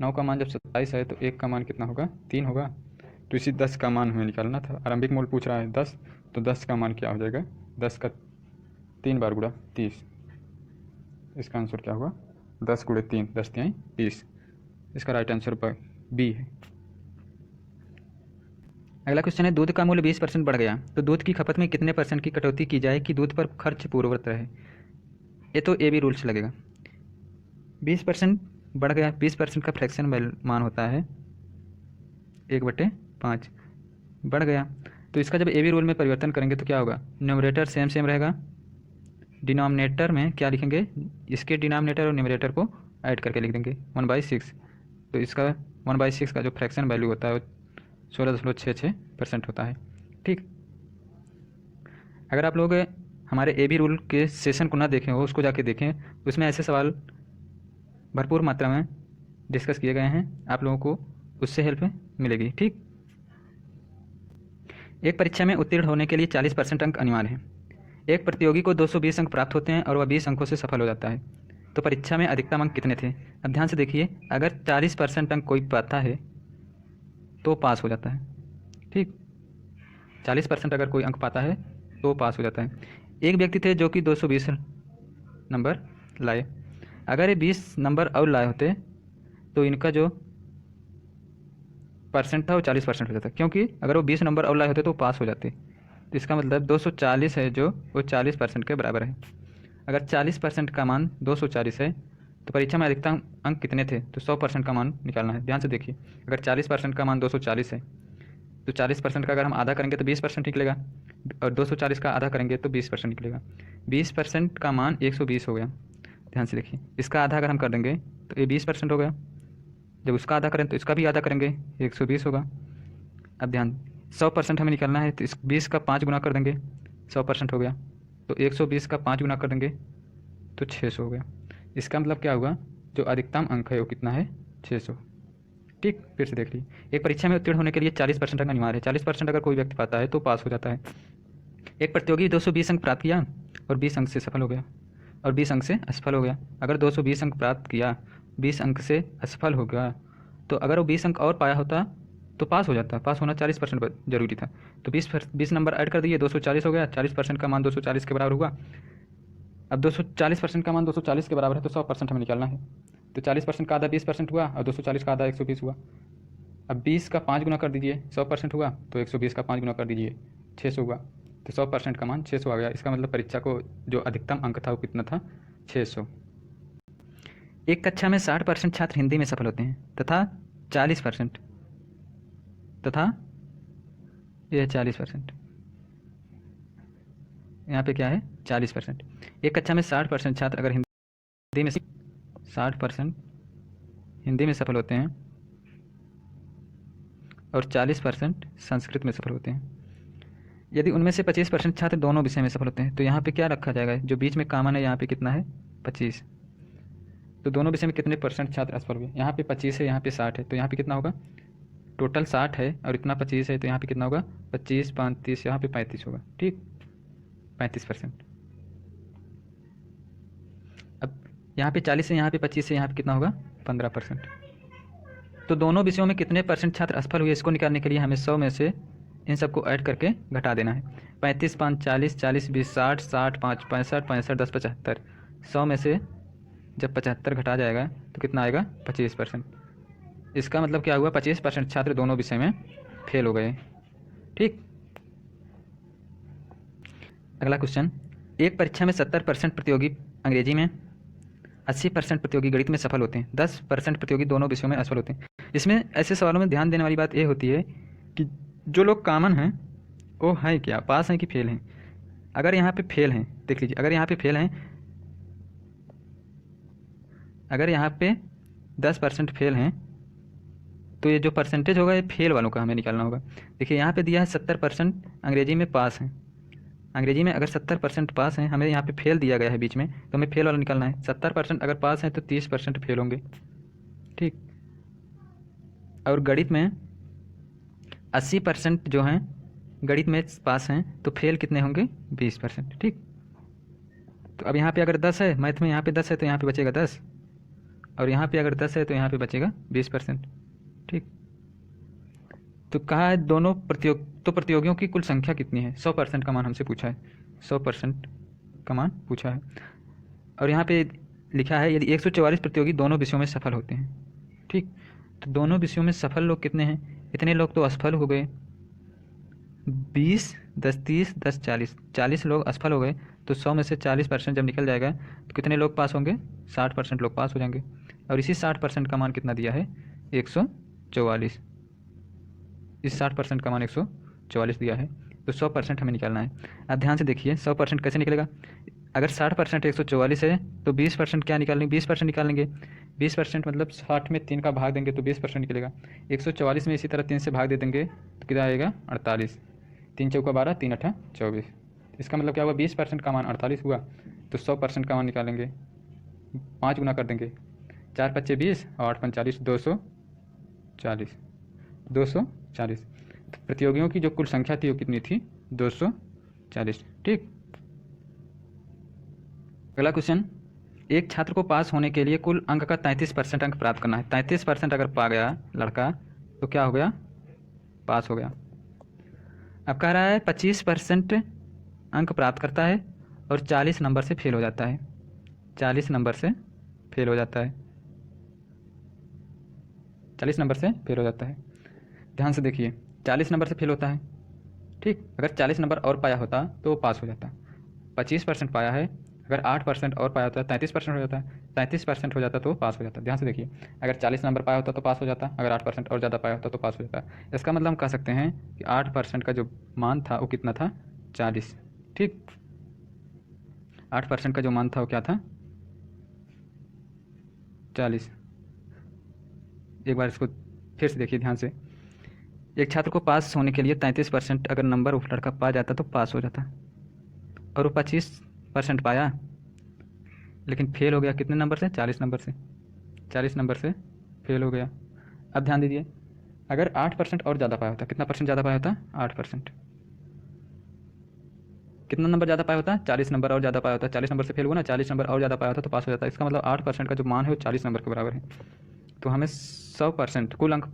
9 का मान जब 27 है तो 1 का मान कितना होगा 3 होगा, तो इसी 10 का मान हमें निकालना था। आरंभिक मूल्य पूछ रहा है 10, तो 10 का मान क्या हो जाएगा 10 का 3 बार गुणा 30, इसका आंसर क्या होगा 10 गुणे 3, 10 3 30, इसका राइट आंसर बी है। अगला क्वेश्चन है, दूध का मूल्य 20% बढ़ गया तो दूध की खपत में कितने % की कटौती की जाए कि दूध पर खर्च पूर्ववत रहे। ये तो ए बी रूल्स लगेगा। 20% बढ़ गया, 20% का फ्रैक्शन मान होता है 1/5 बढ़ गया, तो इसका जब ए बी रूल में परिवर्तन करेंगे तो क्या होगा, न्यूमरेटर सेम रहेगा, डिनोमिनेटर में क्या लिखेंगे, इसके डिनोमिनेटर और न्यूमरेटर को ऐड करके लिख देंगे 1/6, तो इसका 1/6 का जो फ्रैक्शन वैल्यू होता है वो 16.66% होता है। ठीक, अगर आप लोग हमारे ए बी रूल के सेशन को ना देखें हो उसको जाके देखें, उसमें ऐसे सवाल भरपूर मात्रा में डिस्कस किए गए हैं, आप लोगों को उससे हेल्प मिलेगी। ठीक, एक परीक्षा में उत्तीर्ण होने के लिए 40% अंक अनिवार्य हैं। एक प्रतियोगी को 220 अंक प्राप्त होते हैं और वह 20 अंकों से सफल हो जाता है, तो परीक्षा में अधिकतम अंक कितने थे। अब ध्यान से देखिए, अगर 40% अंक कोई पाता है तो पास हो जाता है। ठीक, 40% अगर कोई अंक पाता है तो पास हो जाता है। एक व्यक्ति थे जो कि 220 नंबर लाए, अगर ये 20 नंबर और लाए होते तो इनका जो परसेंट था वो 40% हो जाता, क्योंकि अगर वो 20 नंबर और लाए होते तो पास हो जाते। तो इसका मतलब 240 है जो वो 40% के बराबर है। अगर 40% का मान 240 है तो परीक्षा में अधिकतम अंक कितने थे, तो 100% का मान निकालना है। ध्यान से देखिए, अगर 40% का मान 240 है तो 40% का अगर हम आधा करेंगे तो 20% निकलेगा, और 240 का आधा करेंगे तो 20% निकलेगा। 20% का मान 120 हो गया। ध्यान से देखिए, इसका आधा अगर हम कर देंगे तो ये 20% हो गया, जब उसका आधा करें तो इसका भी आधा करेंगे 120 होगा। अब ध्यान, 100% हमें निकालना है तो इस 20 का 5 गुना कर देंगे 100% हो गया, तो 120 का 5 गुना कर देंगे तो 600 हो गया। इसका मतलब क्या हुआ, जो अधिकतम अंक है वो कितना है, 600। ठीक, फिर से देख लीजिए, एक परीक्षा में उत्तीर्ण होने के लिए 40% अंक अनिवार्य है। 40% अगर कोई व्यक्ति पाता है तो पास हो जाता है। एक प्रतियोगी 220 अंक प्राप्त किया और 20 अंक से सफल हो गया और 20 अंक से असफल हो गया। अगर 220 अंक प्राप्त किया, 20 अंक से असफल हो गया, तो अगर वो 20 अंक और पाया होता तो पास हो जाता। पास होना 40% जरूरी था, तो 20 नंबर ऐड कर दिए, 240 हो गया। 40% का मान 240 के बराबर हुआ। अब 240% का मान 240 के बराबर है तो 100% हमें निकालना है। तो 40% का आधा 20% हुआ और 240 का आधा 120 हुआ। अब 20 का 5 गुना कर दीजिए, 100% हुआ, तो 120 का 5 गुना कर दीजिए, 600 हुआ। तो 100% का मान 600 आ गया। इसका मतलब परीक्षा को जो अधिकतम अंक था वो कितना था, 600। एक कक्षा में 60% छात्र हिंदी में सफल होते हैं तथा 40% तथा यह 40%, यहाँ पे क्या है, 40%। एक कक्षा में 60% छात्र अगर हिंदी में 60% हिंदी में सफल होते हैं और 40% संस्कृत में सफल होते हैं। यदि उनमें से 25% छात्र दोनों विषय में सफल होते हैं तो यहाँ पे क्या रखा जाएगा, जो बीच में कॉमन है यहाँ पे कितना है, 25। तो दोनों विषय में कितने परसेंट छात्र असफल हुए, यहाँ पे 25 है, यहाँ पे 60 है, तो यहाँ पे कितना होगा, टोटल 60 है और इतना 25 है, तो यहाँ पे कितना होगा, 25 35, यहाँ पे 35 होगा। ठीक, 35%। अब यहाँ पे 40 है, यहाँ पे 25 है, यहाँ पे कितना होगा, 15%। तो दोनों विषयों में कितने परसेंट छात्र असफल हुए, इसको निकालने के लिए हमें 100 में से इन सबको ऐड करके घटा देना है। 35 5 40, 40 20 60, 60 5 65, 65 10 75। 100 में से जब 75 घटा जाएगा तो कितना आएगा, 25%। इसका मतलब क्या हुआ, 25% छात्र दोनों विषय में फेल हो गए। ठीक, अगला क्वेश्चन, एक परीक्षा में 70% प्रतियोगी अंग्रेजी में, 80% प्रतियोगी गणित में सफल होते हैं, 10% प्रतियोगी दोनों विषयों में असफल होते हैं। इसमें ऐसे सवालों में ध्यान देने वाली बात यह होती है कि जो लोग कॉमन हैं वो हैं क्या, पास हैं कि फेल हैं। अगर यहाँ पे फेल हैं, देख लीजिए, अगर यहाँ पे फेल हैं, अगर यहाँ पे 10% फेल हैं तो ये जो परसेंटेज होगा ये फेल वालों का हमें निकालना होगा। देखिए यहाँ पे दिया है 70% अंग्रेजी में पास हैं, अंग्रेजी में अगर 70% पास हैं, हमें यहाँ पे फेल दिया गया है बीच में, तो हमें फेल वाला निकालना है। 70% अगर पास हैं तो 30% फेल होंगे। ठीक, और गणित में 80% जो हैं गणित में पास हैं तो फेल कितने होंगे, 20%। ठीक, तो अब यहाँ पे अगर 10 है, मैथ में यहाँ पे 10 है तो यहाँ पे बचेगा 10, और यहाँ पे अगर 10 है तो यहाँ पे बचेगा 20%। ठीक, तो कहा है दोनों प्रतियोगियों की कुल संख्या कितनी है, 100% का मान हमसे पूछा है, 100% का मान पूछा है। और यहाँ पे लिखा है यदि 144 प्रतियोगी दोनों विषयों में सफल होते हैं। ठीक, तो दोनों विषयों में सफल लोग कितने हैं, इतने लोग तो असफल हो गए, 20 10 30 10 40, 40 लोग असफल हो गए। तो 100 में से 40% जब निकल जाएगा तो कितने लोग पास होंगे, 60% लोग पास हो जाएंगे। और इसी 60% का मान कितना दिया है, 144। इस 60% का मान 144 दिया है, तो 100% हमें निकालना है। अब ध्यान से देखिए 100% कैसे निकलेगा, अगर 60% 144 है तो 20% क्या निकालेंगे, 20% निकाल लेंगे। 20% मतलब 60 में 3 का भाग देंगे तो 20% निकलेगा। 144 में इसी तरह 3 से भाग दे देंगे तो कितना आएगा, 48। 3 चौका 12, 3 अठा 24। इसका मतलब क्या हुआ, 20% का मान 48 हुआ, तो 100% का मान निकालेंगे, 5 गुना कर देंगे, 4 पच्चे 20 और 8 45, 240। 240 तो प्रतियोगियों की जो कुल संख्या थी वो कितनी थी, 240। ठीक, अगला क्वेश्चन, एक छात्र को पास होने के लिए कुल अंक का 33% अंक प्राप्त करना है। 33% अगर पा गया लड़का तो क्या हो गया, पास हो गया। अब कह रहा है 25% अंक प्राप्त करता है और 40 नंबर से फेल हो जाता है, 40 नंबर से फेल हो जाता है, 40 नंबर से फेल हो जाता है। ध्यान से देखिए, 40 नंबर से फेल होता है। ठीक, अगर 40 नंबर और पाया होता तो वो पास हो जाता। 25% पाया है, अगर 8% और पाया होता 33% हो जाता, 33% हो जाता तो पास हो जाता। ध्यान से देखिए, अगर 40 नंबर पाया होता तो पास हो जाता, अगर 8% और ज़्यादा पाया होता तो पास हो जाता। इसका मतलब हम कह सकते हैं कि 8% का जो मान था वो कितना था, 40। ठीक, 8% का जो मान था वो क्या था, 40। एक बार इसको फिर से देखिए ध्यान से, एक छात्र को पास होने के लिए 33% अगर नंबर वो लड़का पा जाता तो पास हो जाता, और वो 25% पाया, लेकिन फेल हो गया कितने नंबर से? 40 नंबर से। 40 नंबर से फेल हो गया। अब ध्यान दीजिए, अगर 8% और ज़्यादा पाया होता, कितना परसेंट ज़्यादा पाया होता? 8%। कितना नंबर ज़्यादा पाया होता? 40 नंबर और ज़्यादा पाया होता। 40 नंबर से फेल हुआ ना, 40 नंबर और ज़्यादा पाया होता तो पास हो जाता। इसका मतलब 8% का जो मान है वो 40 नंबर के बराबर है। तो हमें 100% कुल अंक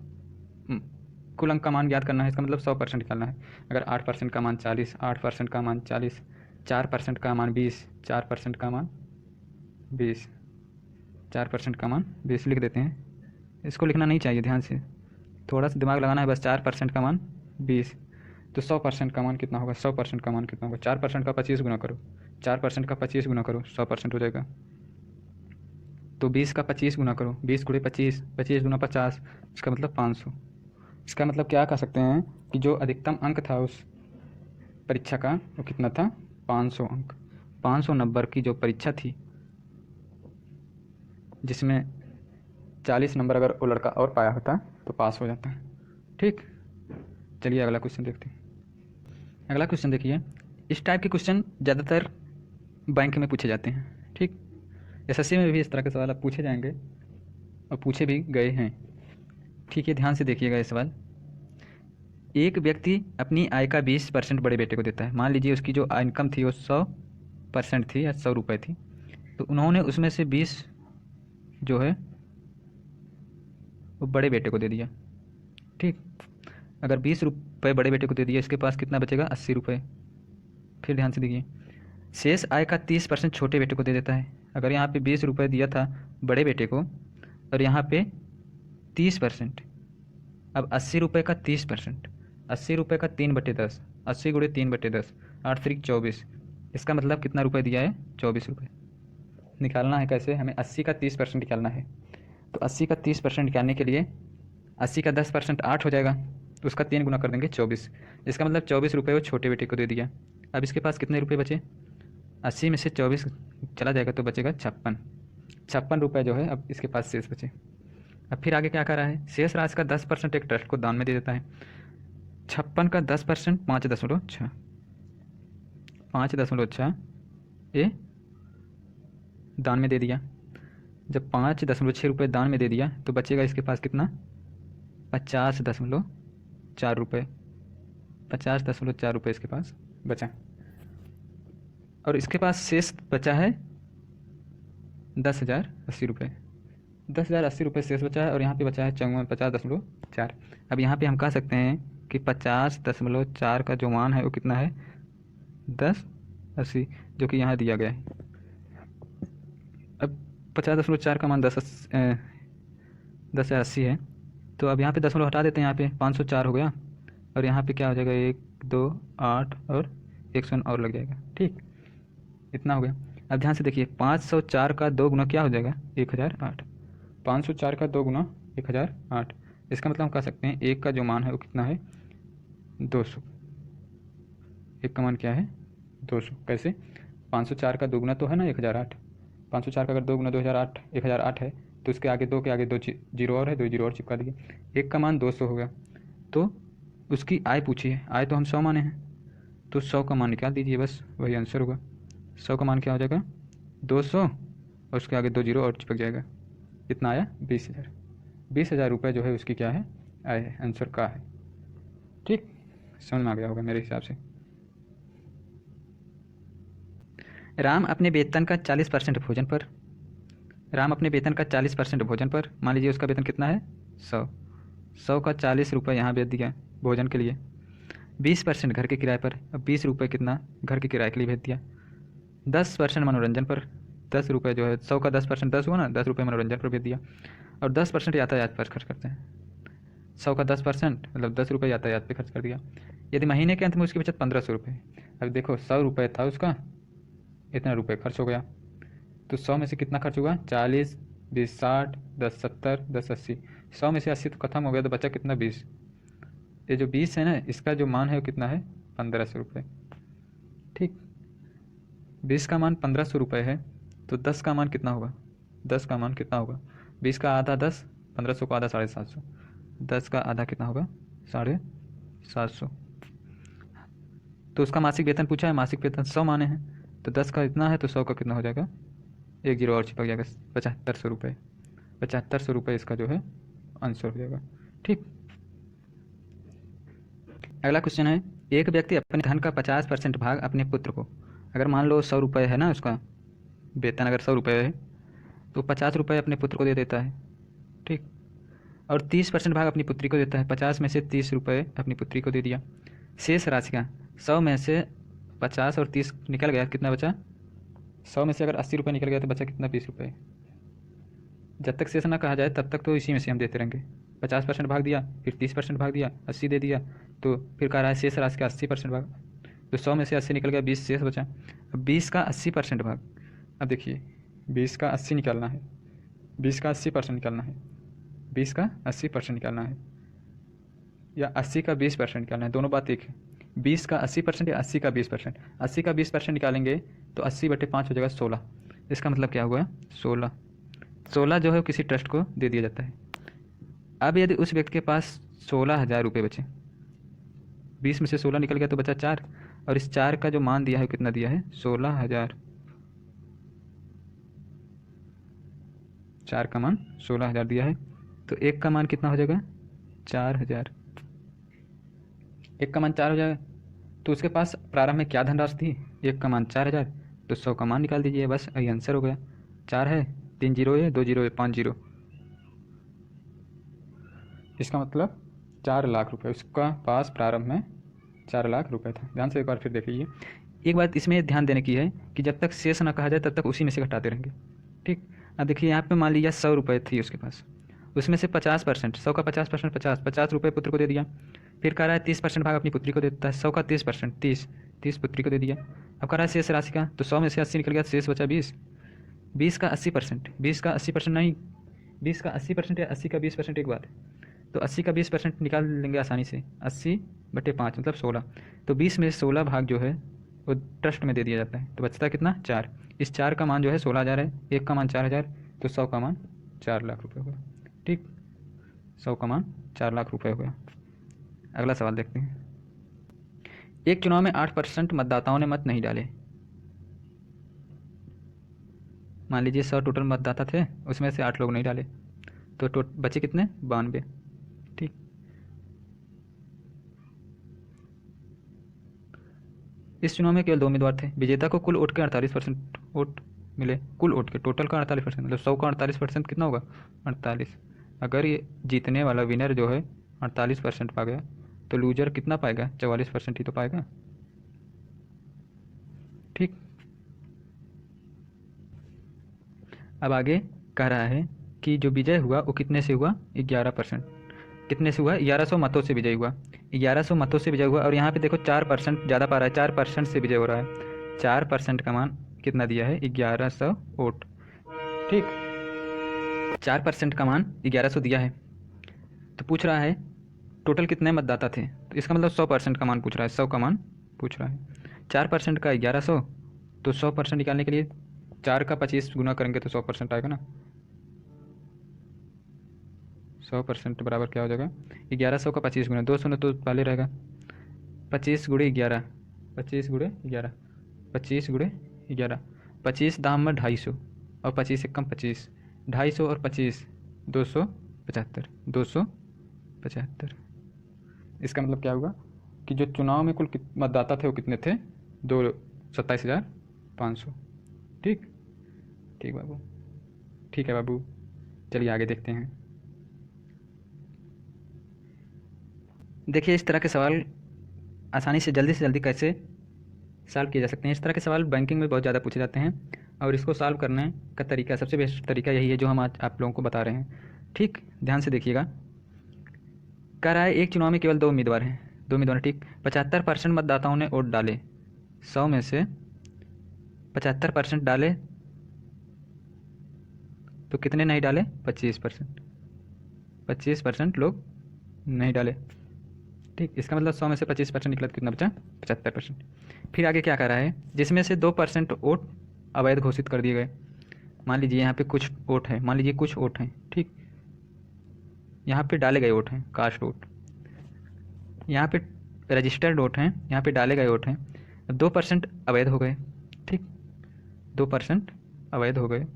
का मान ज्ञात करना है। इसका मतलब 100% निकालना है। अगर 8% का मान 40, 8% का मान 40, 4% का मान 20, 4% का मान 20, 4% का मान 20 लिख देते हैं। इसको लिखना नहीं चाहिए, ध्यान से थोड़ा सा दिमाग लगाना है बस। 4% का मान 20, तो 100% का मान कितना होगा? 100% का मान कितना होगा? 4% का 25 गुना करो, 4% का 25 गुना करो, 100% हो जाएगा। तो 20 का 25 गुना करो, 20 गुणे 25, 25 गुना 50, इसका मतलब 500। इसका मतलब क्या कह सकते हैं कि जो अधिकतम अंक था उस परीक्षा का वो कितना था? 500 अंक। 500 नंबर की जो परीक्षा थी, जिसमें 40 नंबर अगर वो लड़का और पाया होता तो पास हो जाता। ठीक, चलिए अगला क्वेश्चन देखते हैं। अगला क्वेश्चन देखिए, इस टाइप के क्वेश्चन ज़्यादातर बैंक में पूछे जाते हैं। ठीक, एसएससी में भी इस तरह के सवाल अब पूछे जाएंगे और पूछे भी गए हैं। ठीक है, ध्यान से देखिएगा ये सवाल। एक व्यक्ति अपनी आय का 20% बड़े बेटे को देता है। मान लीजिए उसकी जो इनकम थी वो 100% थी या 100 रुपये थी, तो उन्होंने उसमें से 20 जो है वो बड़े बेटे को दे दिया। ठीक, अगर 20 रुपये बड़े बेटे को दे दिया, इसके पास कितना बचेगा? 80 रुपये। फिर ध्यान से देखिए, शेष आय का 30% छोटे बेटे को दे देता है। अगर यहाँ पे 20 रुपये दिया था बड़े बेटे को और यहाँ पे 30%, अब 80 रुपये का 30%, 80 रुपये का 3/10, 80 गुणे 3/10, 8 3 24, इसका मतलब कितना रुपये दिया है? 24 रुपये। निकालना है कैसे? हमें 80 का 30% निकालना है। तो 80 का 30% निकालने के लिए 80 का 10% 8 हो जाएगा, तो उसका 3 गुना कर देंगे 24। इसका मतलब 24 रुपये वो छोटे बेटे को दे दिया। अब इसके पास कितने रुपये बचे? 80 में से 24 चला जाएगा तो बचेगा 56 रुपये जो है अब इसके पास शेष बचे। अब फिर आगे क्या कर रहा है? शेष राशि का 10% एक ट्रस्ट को दान में दे देता है। 56 का 10% 5.6, 5.6 ये दान में दे दिया। जब 5.6 रुपये दान में दे दिया तो बचेगा इसके पास कितना? 50.4 रुपये। 50.4 रुपये इसके पास बचा, और इसके पास शेष बचा है 10,080 रुपये। 10,080 रुपये शेष बचा है और यहाँ पे बचा है 50.4। अब यहाँ पे हम कह सकते हैं कि 50.4 का जो मान है वो कितना है? 10,80, जो कि यहाँ दिया गया है। अब 50.4 का मान 10,080 है, तो अब यहाँ पे दशमलव हटा देते हैं। यहाँ पे 504 हो गया और यहाँ पे क्या हो जाएगा? 1 2 8 और 1 शून्य और लग जाएगा। ठीक, इतना हो गया। अब ध्यान से देखिए, 504 का 2 गुना क्या हो जाएगा? 1008। 504 का 2 गुना 1008, इसका मतलब हम कह सकते हैं एक का जो मान है वो कितना है? 200। एक का मान क्या है? 200। कैसे? 504 का 2 गुना तो है ना 1008। 504 का अगर 2 गुना 2008 1008 है, तो उसके आगे 2 के आगे 2 जीरो और है, 2 जीरो और चिपका दिए। एक का मान 200 हो गया, तो उसकी आय पूछी है। आय तो हम 100 माने हैं, तो 100 का मान निकाल दीजिए, बस वही आंसर होगा। 100 का मान क्या हो जाएगा? 200 और उसके आगे 2 जीरो और चिपक जाएगा। कितना आया? 20,000। 20,000 रुपये जो है उसकी क्या है? आय है, आंसर का है। ठीक, समझ में आ गया होगा मेरे हिसाब से। राम अपने वेतन का 40% भोजन पर, राम अपने वेतन का 40% भोजन पर, मान लीजिए उसका वेतन कितना है? 100। 100 का 40 रुपये यहाँ भेज दिया भोजन के लिए। 20% घर के किराए पर, अब 20 रुपये कितना घर के किराए के लिए भेज दिया। 10% मनोरंजन पर, 10 रुपये जो है 100 का 10% 10 हुआ ना, 10 रुपये मनोरंजन पर भेज दिया। और 10% यातायात पर खर्च करते हैं। 100 का 10% मतलब 10 रुपये यातायात पे खर्च कर दिया। यदि महीने के अंत में उसकी बचत 1500 रुपये। अब देखो 100 रुपये था उसका, इतना रुपये खर्च हो गया, तो 100 में से कितना खर्च हुआ? 40, 20 60, 10 70, 10 80। 100 में से 80 तो खत्म हो गया, तो बचा कितना? 20। ये जो 20 है ना, इसका जो मान है वो कितना है? 1500 रुपये। ठीक, 20 का मान 1500 रुपये है, तो 10 का मान कितना होगा? 10 का मान कितना होगा? 20 का आधा 10, 1500 का आधा 750। 10 का आधा कितना होगा? 750। तो उसका मासिक वेतन पूछा है, मासिक वेतन 100 माने हैं, तो 10 का इतना है तो 100 का कितना हो जाएगा? एक जीरो और चिपक जाएगा, 7500 रुपये। 7500 रुपये इसका जो है आंसर हो जाएगा। ठीक, अगला क्वेश्चन है, एक व्यक्ति अपने धन का 50% भाग अपने पुत्र को, अगर मान लो 100 रुपये है ना उसका वेतन, अगर 100 रुपये है तो 50 रुपये अपने पुत्र को दे देता है। ठीक, और 30% भाग अपनी पुत्री को देता है। 50 में से 30 रुपये अपनी पुत्री को दे दिया। शेष राशि का 100 में से 50 और 30 निकल गया, कितना बचा? 100 में से अगर 80 रुपये निकल गया तो बचा कितना? 20 रुपये। जब तक शेष ना कहा जाए तब तक तो इसी में से हम देते रहेंगे। 50% भाग दिया, फिर 30% भाग दिया, 80 दे दिया, तो फिर कह रहा है शेष राशि का 80% भाग। तो 100 में से 80 निकल गया, 20 शेष बचा। अब 20 का 80% भाग, अब देखिए 20 का 80 निकालना है, 20 का 80% निकालना है, 20 का 80% निकालना है, या 80 का 20% निकालना है, दोनों बात एक है। 20 का 80% या 80 का 20%? 80 का 20% निकालेंगे तो 80/5 हो जाएगा 16। इसका मतलब क्या हुआ? 16। 16 जो है किसी ट्रस्ट को दे दिया जाता है। अब यदि उस व्यक्ति के पास 16,000 रुपये बचे, 20 में से 16 निकल गया तो बचा 4, और इस 4 का जो मान दिया है कितना दिया है? 16,000। 4 का मान 16,000 दिया है, तो 1 का मान कितना हो जाएगा? 4,000। 1 का मान 4 हो जाएगा, तो उसके पास प्रारंभ में क्या धनराशि थी? 1 का मान 4,000, तो 100 का मान निकाल दीजिए, बस यही आंसर हो गया। 4 है, 3 जीरो है, 2 जीरो है, 5 जीरो। इसका मतलब 4 लाख रुपए उसका पास प्रारंभ में 4 लाख रुपए था। ध्यान से एक बार फिर देख लीजिए। एक बात इसमें ध्यान देने की है कि जब तक शेष ना कहा जाए तब तक उसी में से घटाते रहेंगे। ठीक, अब देखिए यहाँ पे मान लीजिए 100 रुपये थी उसके पास, उसमें से 50%, 100 का 50%, 50 रुपये पुत्र को दे दिया। फिर कह रहा है 30% भाग अपनी पुत्री को देता है। 100 का 30%, 30 पुत्री को दे दिया। अब कह रहा है शेष राशि का, तो 100 में से 80 निकल गया, शेष बचा 20। 20 का 80%, 20 का 80% नहीं, 20 का 80% या 80 का 20% एक बात है, तो 80 का 20% निकाल लेंगे आसानी से। 80/5 मतलब 16। तो 20 में 16 भाग जो है वो ट्रस्ट में दे दिया जाता है, तो बचता कितना? 4। इस 4 का मान जो है 16,000 है, 1 का मान 4,000, तो 100 का मान 4 लाख रुपये हो गया। ठीक, 100 का मान 4 लाख रुपये हो गया। अगला सवाल देखते हैं। एक चुनाव में 8% मतदाताओं ने मत नहीं डाले। मान लीजिए 100 टोटल मतदाता थे, उसमें से 8 लोग नहीं डाले, तो बचे कितने? 92। ठीक, इस चुनाव में केवल 2 उम्मीदवार थे। विजेता को कुल वोट के 48% वोट मिले। कुल वोट के टोटल का 48%, मतलब 100 का 48% कितना होगा? 48। अगर ये जीतने वाला विनर जो है 48% पा गया, तो लूजर कितना पाएगा? 44% ही तो पाएगा। ठीक, अब आगे कह रहा है कि जो विजय हुआ वो कितने से हुआ? 11%। कितने से हुआ? 1100 मतों से विजय हुआ। 1100 मतों से विजय हुआ, और यहाँ पे देखो 4% ज़्यादा पा रहा है, 4% से विजय हो रहा है। 4% का मान कितना दिया है? 1100 वोट। ठीक, 4% का मान 1100 दिया है, तो पूछ रहा है टोटल कितने मतदाता थे, तो इसका मतलब 100% का मान पूछ रहा है, 100 का मान पूछ रहा है। 4% का 1100, तो 100% निकालने के लिए 4 का 25 गुना करेंगे तो 100% आएगा ना। 100% बराबर क्या हो जाएगा? 1100 का 25 गुना, 2 शून्य तो पहले रहेगा, 25 गुणे 11, 25 गुणे 11, 25 गुणे 11, 25 दाम में 250, और 25 एकम 25, 250 और 25, 275, 275। इसका मतलब क्या होगा कि जो चुनाव में कुल मतदाता थे वो कितने थे? 27,500। ठीक, ठीक बाबू, ठीक है बाबू, चलिए आगे देखते हैं। देखिए इस तरह के सवाल आसानी से जल्दी कैसे सॉल्व किए जा सकते हैं। इस तरह के सवाल बैंकिंग में बहुत ज़्यादा पूछे जाते हैं, और इसको सॉल्व करने का तरीका, सबसे बेस्ट तरीका यही है जो हम आज आप लोगों को बता रहे हैं। ठीक, ध्यान से देखिएगा। कह रहा है एक चुनाव में केवल 2 उम्मीदवार हैं, 2 उम्मीदवार। ठीक, 75% मतदाताओं ने वोट डाले। 100 में से 75% डाले, तो कितने नहीं डाले? 25%। 25% लोग नहीं डाले। ठीक, इसका मतलब 100 में से 25% निकला तो कितना बचा? 75%। फिर आगे क्या कर रहा है? जिसमें से 2% वोट अवैध घोषित कर दिए गए। मान लीजिए यहाँ पे कुछ वोट हैं, मान लीजिए कुछ वोट हैं। ठीक, यहाँ पे डाले गए वोट हैं, कास्ट वोट। यहाँ पे रजिस्टर्ड वोट हैं, यहाँ पे डाले गए वोट हैं। 2% अवैध हो गए। ठीक, 2% अवैध हो गए,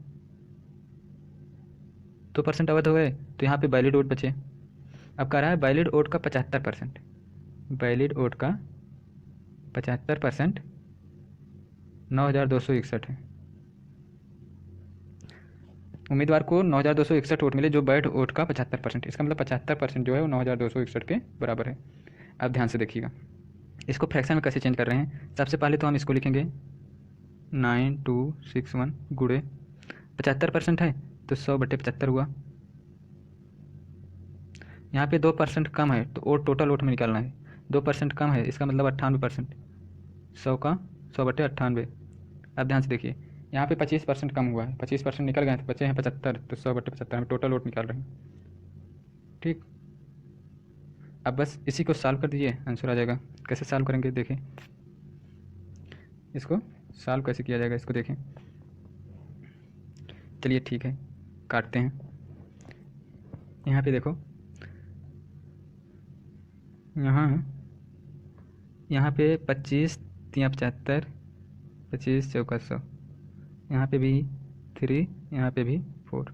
2% अवैध हो गए, तो यहाँ पे वैलिड वोट बचे। अब कह रहा है वैलिड वोट का 75%, वैलिड वोट का 75% 9,261 है। उम्मीदवार को 9,261 वोट मिले जो वैध वोट का 75%, इसका मतलब 75% जो है वो 9,261 के बराबर है। अब ध्यान से देखिएगा, इसको फ्रैक्शन में कैसे चेंज कर रहे हैं। सबसे पहले तो हम इसको लिखेंगे 9261 गुणे 75% है तो 100/75 हुआ। यहाँ पे 2% कम है तो वोट टोटल वोट में निकालना है, 2% कम है इसका मतलब 98%, 100 का 100/98। अब ध्यान से देखिए, यहाँ पे 25% कम हुआ है, 25% निकल गए तो बचे हैं 75, तो 100/75 में टोटल वोट निकाल रहे हैं। ठीक, अब बस इसी को सॉल्व कर दीजिए, आंसर आ जाएगा। कैसे सॉल्व करेंगे देखें, इसको सॉल्व कैसे किया जाएगा इसको देखें। चलिए ठीक है, काटते हैं। यहाँ पे देखो, यहाँ पे 25 3 75, 25 चौका 100, यहाँ पे भी 3, यहाँ पे भी 4।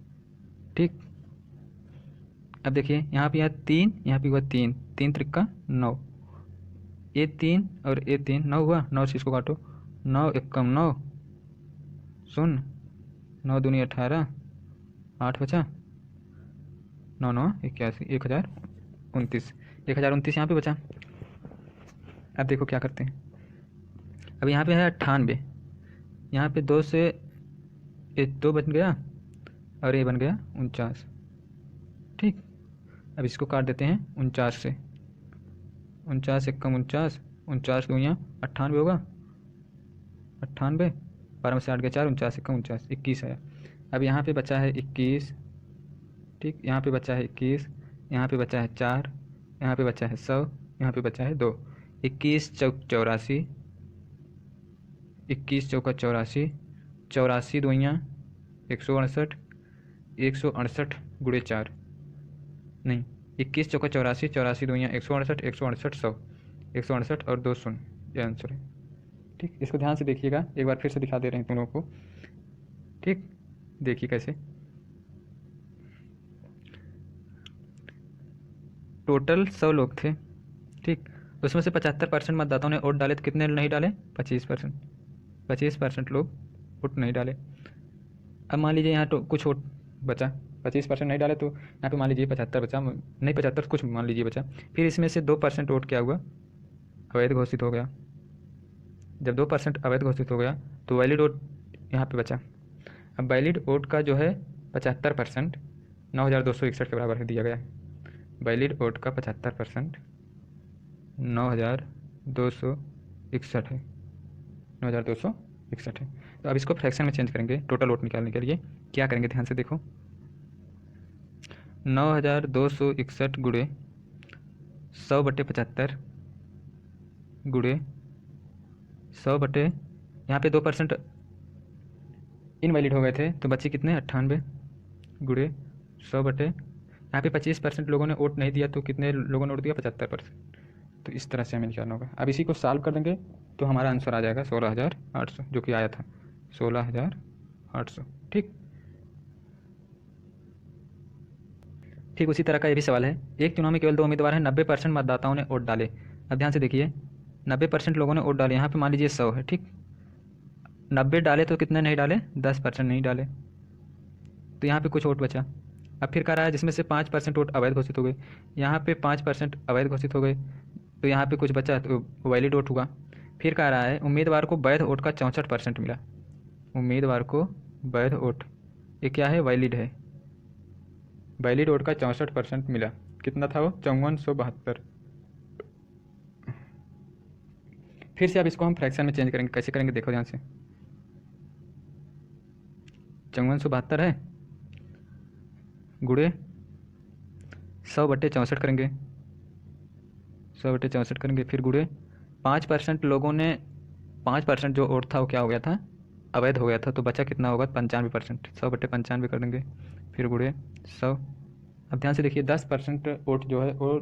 ठीक, अब देखिए यहाँ पे 3, यहाँ पे हुआ 3, 3 त्रिक्का 9, ये 3 और ये 3, 9 हुआ, 9 से इसको काटो, 9 एकम 9 शून्य, 9 दूनी 18, 8 बचा, 9 9 81, 1029, 1029 यहाँ पे बचा। अब देखो क्या करते हैं, अब यहाँ पे है 98, यहाँ पे 2 से ये 2 बन गया और ये बन गया 49। ठीक, अब इसको काट देते हैं 49 से, 49 एकम 49, 49 दूनिया 98 होगा, 98, 12 में से 8 गया 4, 49 एकम 49, 21 आया। अब यहाँ पे बचा है 21। ठीक, यहाँ पे बचा है 21, यहाँ पे बचा है 4, यहाँ पे बचा है 100, यहाँ पे बचा है 2, 21 चौक 84, 21 चौका 84, 84 दुइयाँ 168, 168 गुणे 4, नहीं 21 चौका 84, 84 दुइयाँ 168, 168 100, 168 और 2 शून्य, ये आंसर है। ठीक, इसको ध्यान से देखिएगा, एक बार फिर से दिखा दे रहे हैं तुम लोगों को। ठीक, देखिए कैसे, टोटल 100 लोग थे। ठीक, उसमें से 75% मतदाताओं ने वोट डाले तो कितने नहीं डाले, 25%, 25% लोग वोट नहीं डाले। अब मान लीजिए यहाँ तो कुछ वोट बचा, 25% नहीं डाले तो यहाँ पे मान लीजिए 75 बचा, नहीं 75 कुछ मान लीजिए बचा, फिर इसमें से 2% वोट क्या हुआ, अवैध घोषित हो गया। जब 2% अवैध घोषित हो गया तो वैलिड वोट यहाँ पे बचा। अब वैलिड वोट का जो है 75% 9,261 के बराबर है दिया गया है। वैलिड वोट का 75% 9,261 है, 9,261 है। तो अब इसको फ्रैक्शन में चेंज करेंगे टोटल वोट निकालने के लिए। क्या करेंगे ध्यान से देखो, 9,261 गुणे 100/75 गुणे 100 बटे, यहाँ पे 2% इनवैलिड हो गए थे तो बच्चे कितने 98 गुणे 100 यहाँ पे 25% लोगों ने वोट नहीं दिया तो कितने लोगों ने वोट दिया 75%। तो इस तरह से हमें निकालना होगा। अब इसी को सॉल्व कर देंगे तो हमारा आंसर आ जाएगा 16,800, जो कि आया था 16,800। ठीक, ठीक उसी तरह का ये भी सवाल है, एक चुनाव में केवल 2 उम्मीदवार हैं, 90% मतदाताओं ने वोट डाले। अब ध्यान से देखिए, 90% लोगों ने वोट डाले, यहाँ पे मान लीजिए 100 है। ठीक, 90 डाले तो कितने नहीं डाले, 10% नहीं डाले, तो यहाँ पे कुछ वोट बचा। अब फिर कह रहा है जिसमें से 5% वोट अवैध घोषित हो गए, यहाँ पे 5% अवैध घोषित हो गए तो यहाँ पे कुछ बचा तो वैलिड वोट हुआ। फिर कह रहा है उम्मीदवार को वैध वोट का 64% मिला, उम्मीदवार को वैध वोट, ये क्या है, वैलिड है, वैलिड वोट का 64% मिला। कितना था वो, 5472। फिर से अब इसको हम फ्रैक्शन में चेंज करेंगे, कैसे करेंगे देखो ध्यान से, 5472 है गुणे 100/64 करेंगे, 100/64 करेंगे, फिर गुणे 5% लोगों ने, 5% जो वोट था वो क्या हो गया था, अवैध हो गया था, तो बचा कितना होगा 95%, 100/95 कर देंगे, फिर गुणे 100। अब ध्यान से देखिए 10% वोट जो है वो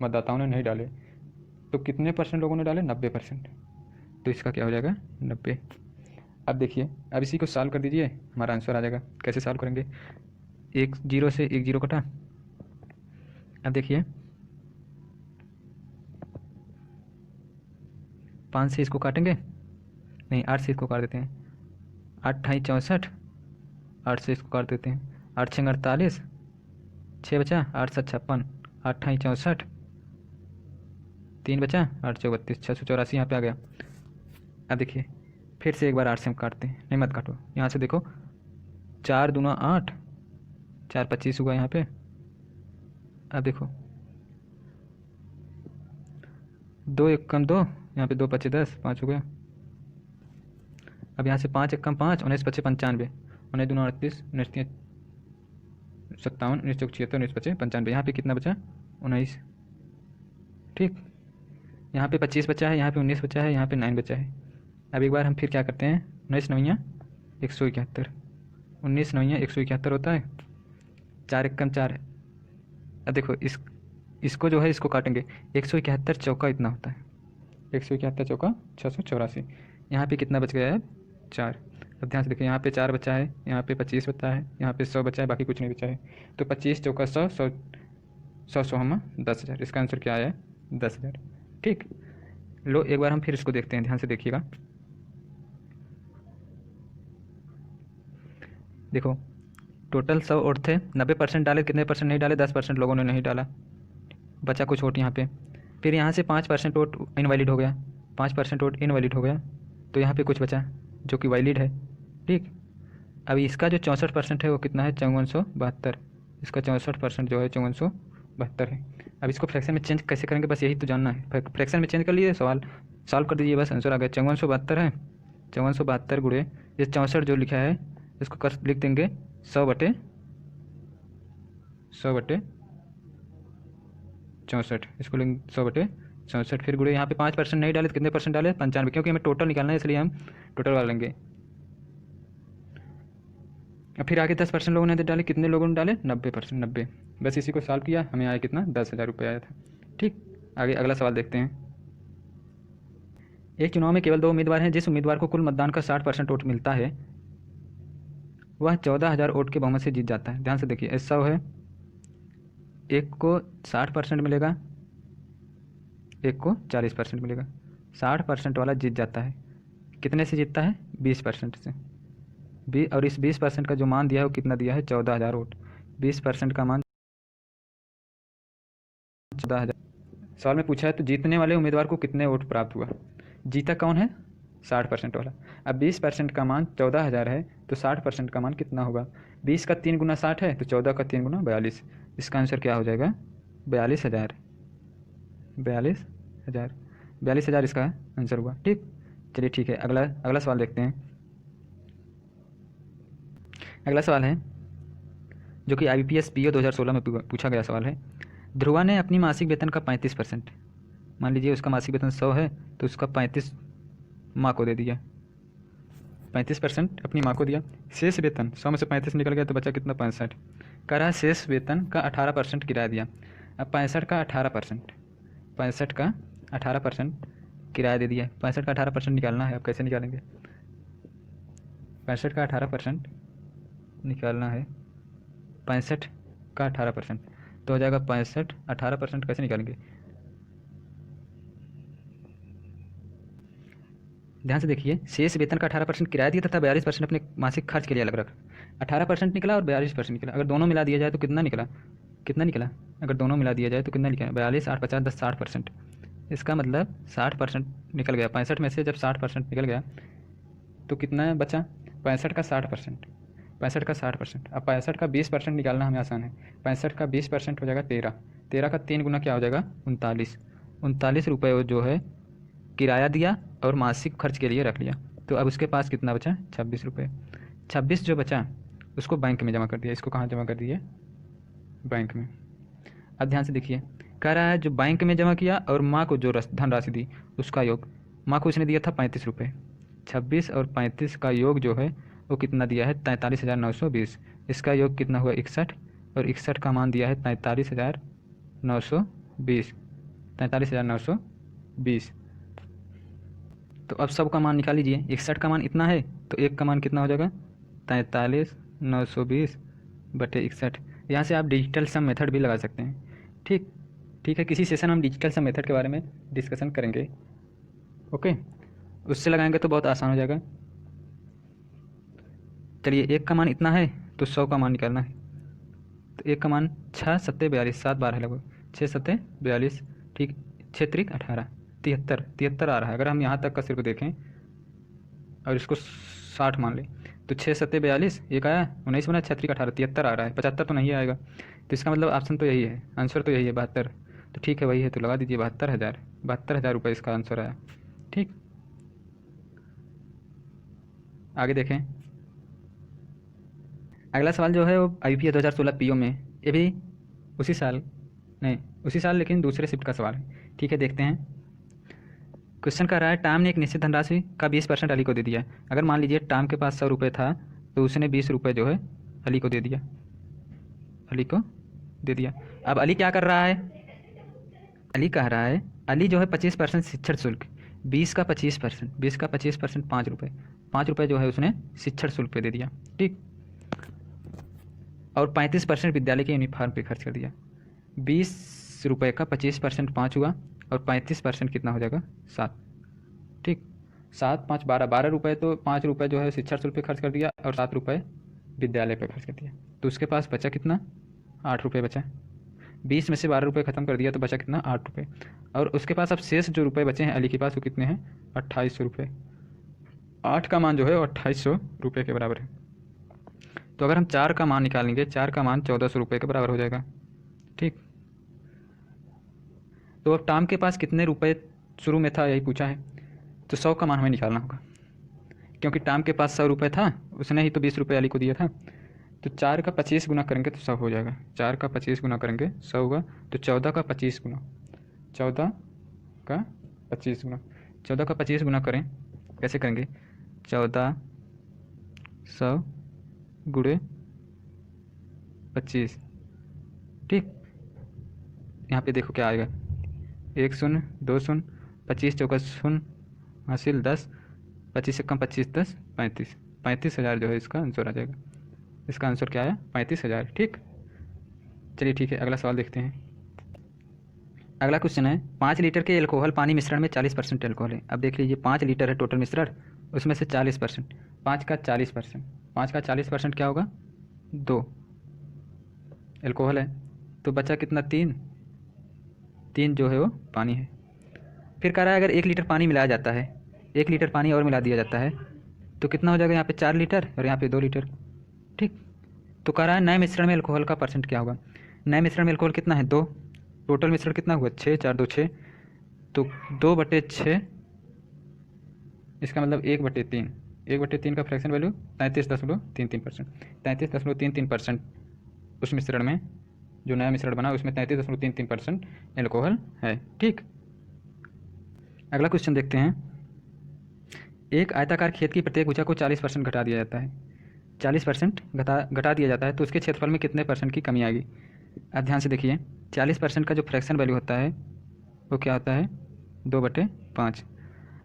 मतदाताओं ने नहीं डाले तो कितने % लोगों ने डाले, 90%, तो इसका क्या हो जाएगा 90। अब देखिए, अब इसी को सॉल्व कर दीजिए, हमारा आंसर आ जाएगा। कैसे सॉल्व करेंगे? एक जीरो से एक जीरो कटा। अब देखिए 5 से इसको काटेंगे, नहीं 8 से इसको काट देते हैं। 8 ठाई 64, 8 से इसको काट देते हैं। 8 छंग 48, 6 बचा, 8 7 56, 8 ठाई 64, 3 बचा, 8 चौ 32, 684 यहाँ पे आ गया। अब देखिए फिर से एक बार 8 से हम काटते हैं, नहीं मत काटो, यहाँ से देखो 4 दूना 8, 4 25 हुआ यहाँ पे। अब देखो 2 एक कम 2, यहाँ पे 2 पच्चे 10, 5 हो गया। अब यहाँ से 5 एक कम 5, 19 पच्चे 95, 19 दूना 38, 19 तीन 57, 19 चौक 76, 19 पच्चे 95। यहाँ पे कितना बचा? 19। ठीक, यहाँ पे 25 बचा है, यहाँ पे 19 बचा है, यहाँ पे 9 बचा है। अब एक बार हम फिर क्या करते हैं, 19 नवैया 171, 19 नवैया 171 होता है, 4 एक कम 4 है। अब देखो इसको जो है इसको काटेंगे, 171 चौका इतना होता है, 171 चौका 684। यहाँ पे कितना बच गया है? 4। अब ध्यान से देखिए, यहाँ पे 4 बचा है, यहाँ पे 25 बचा है, यहाँ पे 100 बचा है, बाकी कुछ नहीं बचा है। तो 25 चौका 100, 100 100 100 हम 10,000। इसका आंसर क्या आया? 10,000। ठीक, लो एक बार हम फिर इसको देखते हैं, ध्यान से देखिएगा। देखो टोटल 100 वोट थे, 90% डाले, कितने परसेंट नहीं डाले? 10% लोगों ने नहीं डाला, बचा कुछ वोट यहाँ पे। फिर यहाँ से 5% वोट इनवैलिड हो गया, 5% वोट इनवैलिड हो गया, तो यहाँ पे कुछ बचा जो कि वैलिड है। ठीक, अब इसका जो 64% है वो कितना है? 5472। इसका 64% जो है 5472 है। अब इसको फ्रैक्शन में चेंज कैसे करेंगे, बस यही तो जानना है। फ्रैक्शन में चेंज कर लीजिए, सवाल सॉल्व कर दीजिए, बस आंसर आ गया। 5472 है, 5472 गुणे ये 64 जो लिखा है इसको कर लिख देंगे 100/64, इसको लेंगे 100/64। फिर गुणे यहाँ पे 5% नहीं डाले तो कितने परसेंट डाले? 95, क्योंकि हमें टोटल निकालना है इसलिए हम टोटल वाला लेंगे। अब फिर आगे 10% लोगों ने डाले, कितने लोगों ने डाले? 90%, 90। बस इसी को सॉल्व किया, हमें आया कितना? 10,000 रुपये आया था। ठीक, आगे अगला सवाल देखते हैं। एक चुनाव में केवल 2 उम्मीदवार हैं, जिस उम्मीदवार को कुल मतदान का 60% वोट मिलता है वह 14,000 वोट के बहुमत से जीत जाता है। ध्यान से देखिए, ऐसा है, एक को 60% मिलेगा, एक को 40% मिलेगा। 60% वाला जीत जाता है, कितने से जीतता है? 20% से। और इस 20% का जो मान दिया है वो कितना दिया है? 14,000 वोट। 20% का मान 14,000। सवाल में पूछा है तो जीतने वाले उम्मीदवार को कितने वोट प्राप्त हुआ? जीता कौन है? 60% वाला। अब 20% का मान 14,000 है तो 60% का मान कितना होगा? 20 का 3 गुना 60 है तो 14 का 3 गुना 42। इसका आंसर क्या हो जाएगा? 42,000। 42,000, 42,000 इसका आंसर हुआ। ठीक, चलिए ठीक है, अगला अगला सवाल देखते हैं। अगला सवाल है जो कि IBPS PO 2016 में पूछा गया सवाल है। ध्रुवा ने अपनी मासिक वेतन का 35%, मान लीजिए उसका मासिक वेतन 100 है तो उसका 35 माँ को दे दिया, 35% अपनी माँ को दिया। शेष वेतन 100 में से 35 निकल गया तो बचा कितना? 65। कह रहा है शेष वेतन का 18% किराया दिया। अब 65 का 18%, 65 का 18% किराया दे दिया, 65 का 18% निकालना है। अब कैसे निकालेंगे? 65 का 18% निकालना है, 65 का 18% तो हो जाएगा 65, 18% कैसे निकालेंगे? ध्यान से देखिए, शेष वेतन का 18% किराया दिया तथा 42% अपने मासिक खर्च के लिए अलग रखा। 18% निकला और 42% निकला। अगर दोनों मिला दिया जाए तो कितना निकला? कितना निकला? अगर दोनों मिला दिया जाए तो कितना निकला? 42, 8, 50, 10, 60%। इसका मतलब 60% निकल गया। 65 में से जब 60% निकल गया तो कितना बचा? 65 का 60%, 65 का 60%। अब 65 का 20% निकालना हमें आसान है। 65 का 20% हो जाएगा 13, 13 का 3 गुना क्या हो जाएगा? 39, 39 रुपये जो है किराया दिया और मासिक खर्च के लिए रख लिया। तो अब उसके पास कितना बचा? 26 रुपये। 26 जो बचा उसको बैंक में जमा कर दिया। इसको कहाँ जमा कर दिया? बैंक में। अब ध्यान से देखिए, कह रहा है जो बैंक में जमा किया और माँ को जो धनराशि दी उसका योग। माँ को उसने दिया था 35 रुपये, 26 और 35 का योग जो है वो कितना दिया है? 43,920। इसका योग कितना हुआ? 61, और 61 का मान दिया है 43,920, 43,920। तो अब सब का मान निकाल लीजिए। 61 का मान इतना है तो 1 का मान कितना हो जाएगा 43,920/61। यहाँ से आप डिजिटल सम मेथड भी लगा सकते हैं। ठीक है, किसी सेशन हम डिजिटल सम मेथड के बारे में डिस्कशन करेंगे। ओके, उससे लगाएंगे तो बहुत आसान हो जाएगा। चलिए, 1 का मान इतना है तो 100 का मान निकालना है। तो 1 का मान 6 7 42, 7 12 है लगभग, 6 7 42, ठीक, 6 3 18, 73 आ रहा है। अगर हम यहाँ तक का सिर्फ देखें और इसको 60 मान लें तो 6 7 42, एक आया 19 बना, 6 3 18, 73 आ रहा है। 75 तो नहीं आएगा, तो इसका मतलब ऑप्शन तो यही है, आंसर तो यही है 72। तो ठीक है, वही है, तो लगा दीजिए 72,000 रुपये इसका आंसर आया। ठीक, आगे देखें। अगला सवाल जो है वो IPA 2016 PO में, ये भी उसी साल लेकिन दूसरे शिफ्ट का सवाल है। ठीक है, देखते हैं। क्वेश्चन कह रहा है टाम ने एक निश्चित धनराशि का 20% अली को दे दिया। अगर मान लीजिए टाम के पास 100 रुपये था तो उसने 20 रुपये जो है अली को दे दिया। अब अली क्या कर रहा है? अली कह रहा है, अली जो है 25% शिक्षण शुल्क, 20 का 25%, 5 रुपये, 5 रुपये जो है उसने शिक्षण शुल्क पे दे दिया। ठीक, और 35% विद्यालय के यूनिफॉर्म पे खर्च कर दिया। 20 रुपये का 25% 5 हुआ, और 35% कितना हो जाएगा 7। ठीक, 7 5 12 रुपये, तो 5 रुपये जो है शिक्षा शुल्क पे खर्च कर दिया और 7 रुपये विद्यालय पे खर्च कर दिया। तो उसके पास बचा कितना? 8 रुपये बचा। 20 में से 12 रुपये खत्म कर दिया तो बचा कितना? 8 रुपये। और उसके पास अब शेष जो रुपये बचे हैं अली के पास वो कितने हैं? 2800 रुपये। 8 का मान जो है वो 2800 रुपये के बराबर है। तो अगर हम 4 का मान निकालेंगे, 4 का मान 1400 रुपये के बराबर हो जाएगा। ठीक, तो अब टाम के पास कितने रुपए शुरू में था यही पूछा है, तो 100 का मान हमें निकालना होगा, क्योंकि टाम के पास 100 रुपये था, उसने ही तो 20 रुपये अली को दिया था। तो 4 का 25 गुना करेंगे तो 100 हो जाएगा। 4 का 25 गुना करेंगे 100 होगा। तो 14 का 25 गुना, 14 का 25 गुना, 14 का 25 गुना करें, कैसे करेंगे? 1400 गुणे 25। ठीक, यहाँ पे देखो क्या आएगा, 1 0 2 0, 25 चौका 0 हासिल 10, 25 से कम 25 10 35, 35,000 जो है इसका आंसर आ जाएगा। इसका आंसर क्या आया? 35,000। ठीक, चलिए ठीक है, अगला सवाल देखते हैं। अगला क्वेश्चन है 5 लीटर के एल्कोहल पानी मिश्रण में 40% एल्कोहल है। अब देख लीजिए 5 लीटर है टोटल मिश्रण, उसमें से 40%, 5 का 40%, 5 का 40% क्या होगा? 2 एल्कोहल है, तो बचा कितना? 3 जो है वो पानी है। फिर कह रहा है अगर 1 लीटर पानी मिलाया जाता है, 1 लीटर पानी और मिला दिया जाता है तो कितना हो जाएगा? यहाँ पे 4 लीटर और यहाँ पे 2 लीटर। ठीक, तो कह रहा है नए मिश्रण में एल्कोहल का परसेंट क्या होगा? नए मिश्रण में एल्कोहल कितना है? 2। टोटल मिश्रण कितना हुआ? 6, 4 2 6, तो 2/6, इसका मतलब 1/3। 1/3 का फ्रैक्शन वैल्यू 33.33%। 33.33% उस मिश्रण में, जो नया मिश्रण बना उसमें 33.33% एल्कोहल है। ठीक, अगला क्वेश्चन देखते हैं। एक आयताकार खेत की प्रत्येक भुजा को 40% घटा दिया जाता है, 40% घटा दिया जाता है, तो उसके क्षेत्रफल में कितने % की कमी आएगी? अब ध्यान से देखिए, 40% का जो फ्रैक्शन वैल्यू होता है वो क्या होता है? 2/5।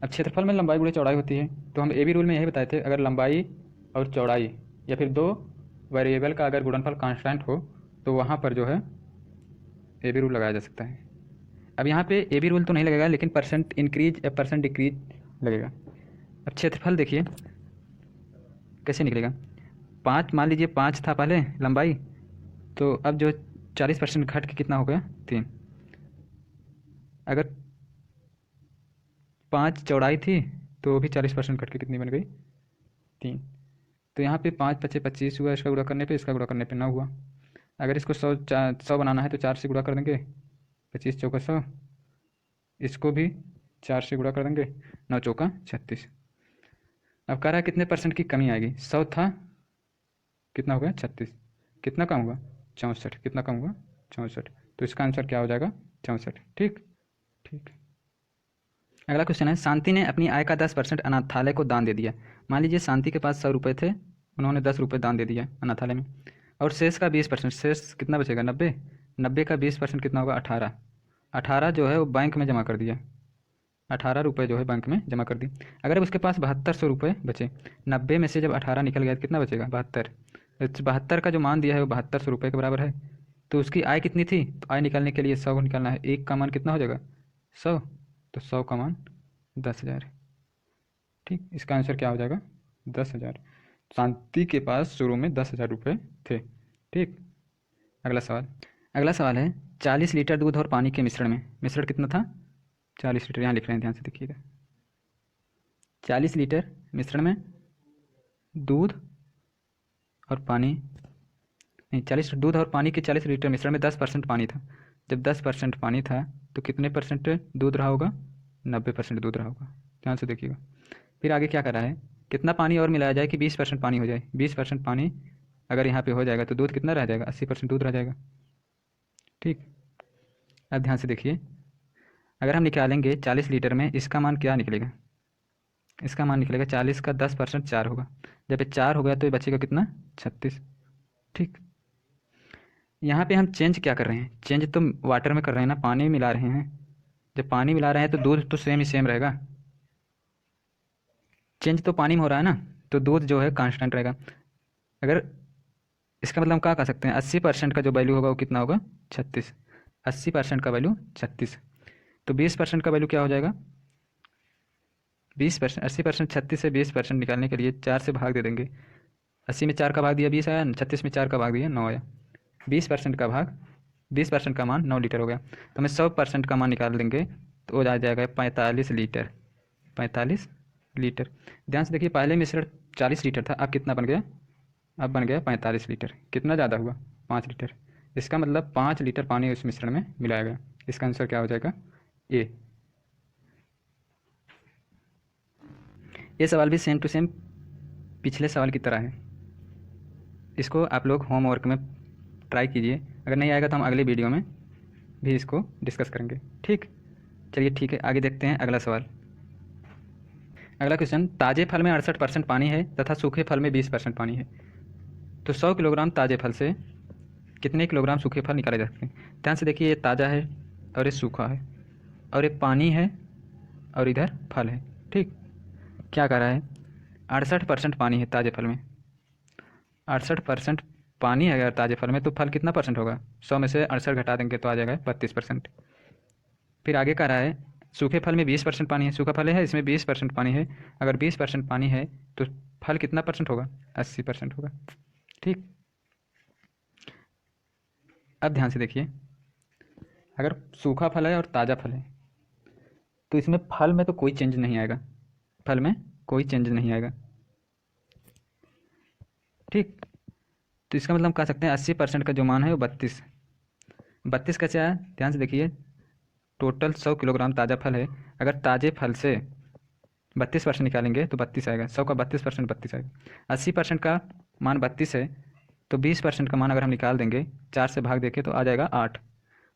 अब क्षेत्रफल में लंबाई गुणे चौड़ाई होती है, तो हम AB रूल में यही बताए थे, अगर लंबाई और चौड़ाई या फिर 2 वेरिएबल का अगर गुणनफल कांस्टेंट हो तो वहाँ पर जो है AB रूल लगाया जा सकता है। अब यहाँ पे AB रूल तो नहीं लगेगा, लेकिन % इंक्रीज या % डिक्रीज लगेगा। अब क्षेत्रफल देखिए कैसे निकलेगा। 5 मान लीजिए 5 था पहले लंबाई, तो अब जो 40% घट के कितना हो गया? 3। अगर 5 चौड़ाई थी तो वो भी 40% घट के कितनी बन गई? 3। तो यहाँ पे 5 5 25 हुआ, इसका गुणा करने पे, इसका गुणा करने पे 9 हुआ। अगर इसको 100 बनाना है तो 4 से गुणा कर देंगे, 25 चौका 100, इसको भी 4 से गुणा कर देंगे, 9 चौका 36। अब कह रहा है कितने % की कमी आएगी? 100 था, कितना हो गया? 36। कितना कम हुआ? 64। कितना कम हुआ? 64। तो इसका आंसर क्या हो जाएगा? 64। ठीक ठीक। अगला क्वेश्चन है शांति ने अपनी आय का 10% अनाथालय को दान दे दिया। मान लीजिए शांति के पास 100 रुपये थे, उन्होंने 10 रुपये दान दे दिया अनाथालय में, और शेष का 20%, शेष कितना बचेगा? 90 का 20% कितना होगा? 18 जो है वो बैंक में जमा कर दिया। 18 रुपये जो है बैंक में जमा कर दी। अगर अब उसके पास 7200 रुपये बचे, 90 में से जब 18 निकल गया तो कितना बचेगा? 72। 72 का जो मान दिया है वो 7200 रुपये के बराबर है। तो उसकी आय कितनी थी? तो आय निकालने के लिए 100 को निकालना है। एक का मान कितना हो जाएगा? 100। तो 100 का मान 10,000। ठीक, इसका आंसर क्या हो जाएगा? 10,000। शांति के पास शुरू में 10,000 रुपये थे। ठीक, अगला सवाल। अगला सवाल है 40 लीटर दूध और पानी के मिश्रण में, मिश्रण कितना था? 40 लीटर। यहाँ लिख रहे हैं, ध्यान से देखिएगा। 40 लीटर मिश्रण में दूध और पानी, नहीं, 40 दूध और पानी के 40 लीटर मिश्रण में 10% पानी था। जब 10% पानी था तो कितने परसेंट दूध रहा होगा? 90% दूध रहा होगा। ध्यान से देखिएगा। फिर आगे क्या कर रहा है? कितना पानी और मिलाया जाए कि 20% पानी हो जाए? 20% पानी अगर यहाँ पे हो जाएगा तो दूध कितना रह जाएगा? 80% दूध रह जाएगा। ठीक, अब ध्यान से देखिए। अगर हम निकालेंगे 40 लीटर में, इसका मान क्या निकलेगा? इसका मान निकलेगा 40 का 10% 4 होगा। जब ये 4 हो गया तो ये बचेगा कितना? 36। ठीक, यहाँ पे हम चेंज क्या कर रहे हैं? चेंज तो वाटर में कर रहे हैं ना, पानी मिला रहे हैं। जब पानी मिला रहे हैं तो दूध तो सेम ही सेम रहेगा। चेंज तो पानी में हो रहा है ना, तो दूध जो है कांस्टेंट रहेगा। अगर इसका मतलब हम क्या कह सकते हैं? 80% का जो वैल्यू होगा वो कितना होगा? 36। 80% का वैल्यू 36। तो 20% का वैल्यू क्या हो जाएगा? 20%। 80% 36 से 20% निकालने के लिए 4 से भाग दे देंगे। 80 में 4 का भाग दिया 20 आया, 36 में 4 का भाग दिया 9 आया। 20% का भाग, 20% का मान 9 लीटर हो गया। तो हमें 100% का मान निकाल देंगे तो वो आ जाएगा 45 लीटर। 45 लीटर। ध्यान से देखिए, पहले मिश्रण 40 लीटर था, अब कितना बन गया? अब बन गया 45 लीटर। कितना ज़्यादा हुआ? 5 लीटर। इसका मतलब 5 लीटर पानी उस मिश्रण में मिलाया गया। इसका आंसर क्या हो जाएगा? ए। ये सवाल भी सेम टू सेम पिछले सवाल की तरह है। इसको आप लोग होमवर्क में ट्राई कीजिए। अगर नहीं आएगा तो हम अगले वीडियो में भी इसको डिस्कस करेंगे। ठीक, चलिए ठीक है, आगे देखते हैं अगला सवाल। अगला क्वेश्चन, ताजे फल में 68% पानी है तथा सूखे फल में 20% पानी है। तो 100 किलोग्राम ताजे फल से कितने किलोग्राम सूखे फल निकाले जा सकते हैं? ध्यान से देखिए, ये ताज़ा है और ये सूखा है और ये पानी है और इधर फल है। ठीक, क्या कर रहा है? 68% पानी है ताजे फल में। 68% पानी है अगर ताजे फल में, तो फल कितना परसेंट होगा? 100 में से 68 घटा देंगे तो आ जाएगा 32%। फिर आगे कह रहा है सूखे फल में 20% पानी है। सूखा फल है, इसमें 20% पानी है। अगर 20% पानी है तो फल कितना परसेंट होगा? 80% होगा। ठीक, अब ध्यान से देखिए, अगर सूखा फल है और ताज़ा फल है तो इसमें फल में तो कोई चेंज नहीं आएगा। फल में कोई चेंज नहीं आएगा। ठीक, तो इसका मतलब हम कह सकते हैं 80% का जो मान है वो 32 कैसे आया? ध्यान से देखिए, टोटल 100 किलोग्राम ताज़ा फल है। अगर ताज़े फल से 32% निकालेंगे तो 32 आएगा। 100 का 32% 32 आएगा। 80% का मान 32 है, तो 20% का मान अगर हम निकाल देंगे, 4 से भाग देके तो आ जाएगा 8।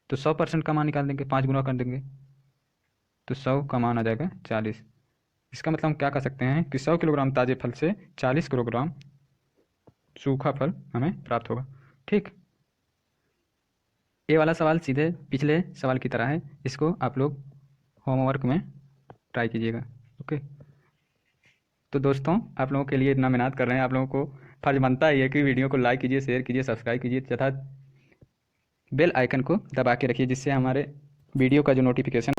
तो 100% का मान निकाल देंगे, 5 गुना कर देंगे तो 100 का मान आ जाएगा 40। इसका मतलब हम क्या कह सकते हैं कि 100 किलोग्राम ताज़े फल से 40 किलोग्राम सूखा फल हमें प्राप्त होगा। ठीक, ये वाला सवाल सीधे पिछले सवाल की तरह है। इसको आप लोग होमवर्क में ट्राई कीजिएगा। ओके, तो दोस्तों, आप लोगों के लिए इतना मेहनत कर रहे हैं, आप लोगों को फर्ज बनता ही है कि वीडियो को लाइक कीजिए, शेयर कीजिए, सब्सक्राइब कीजिए तथा बेल आइकन को दबा के रखिए, जिससे हमारे वीडियो का जो नोटिफिकेशन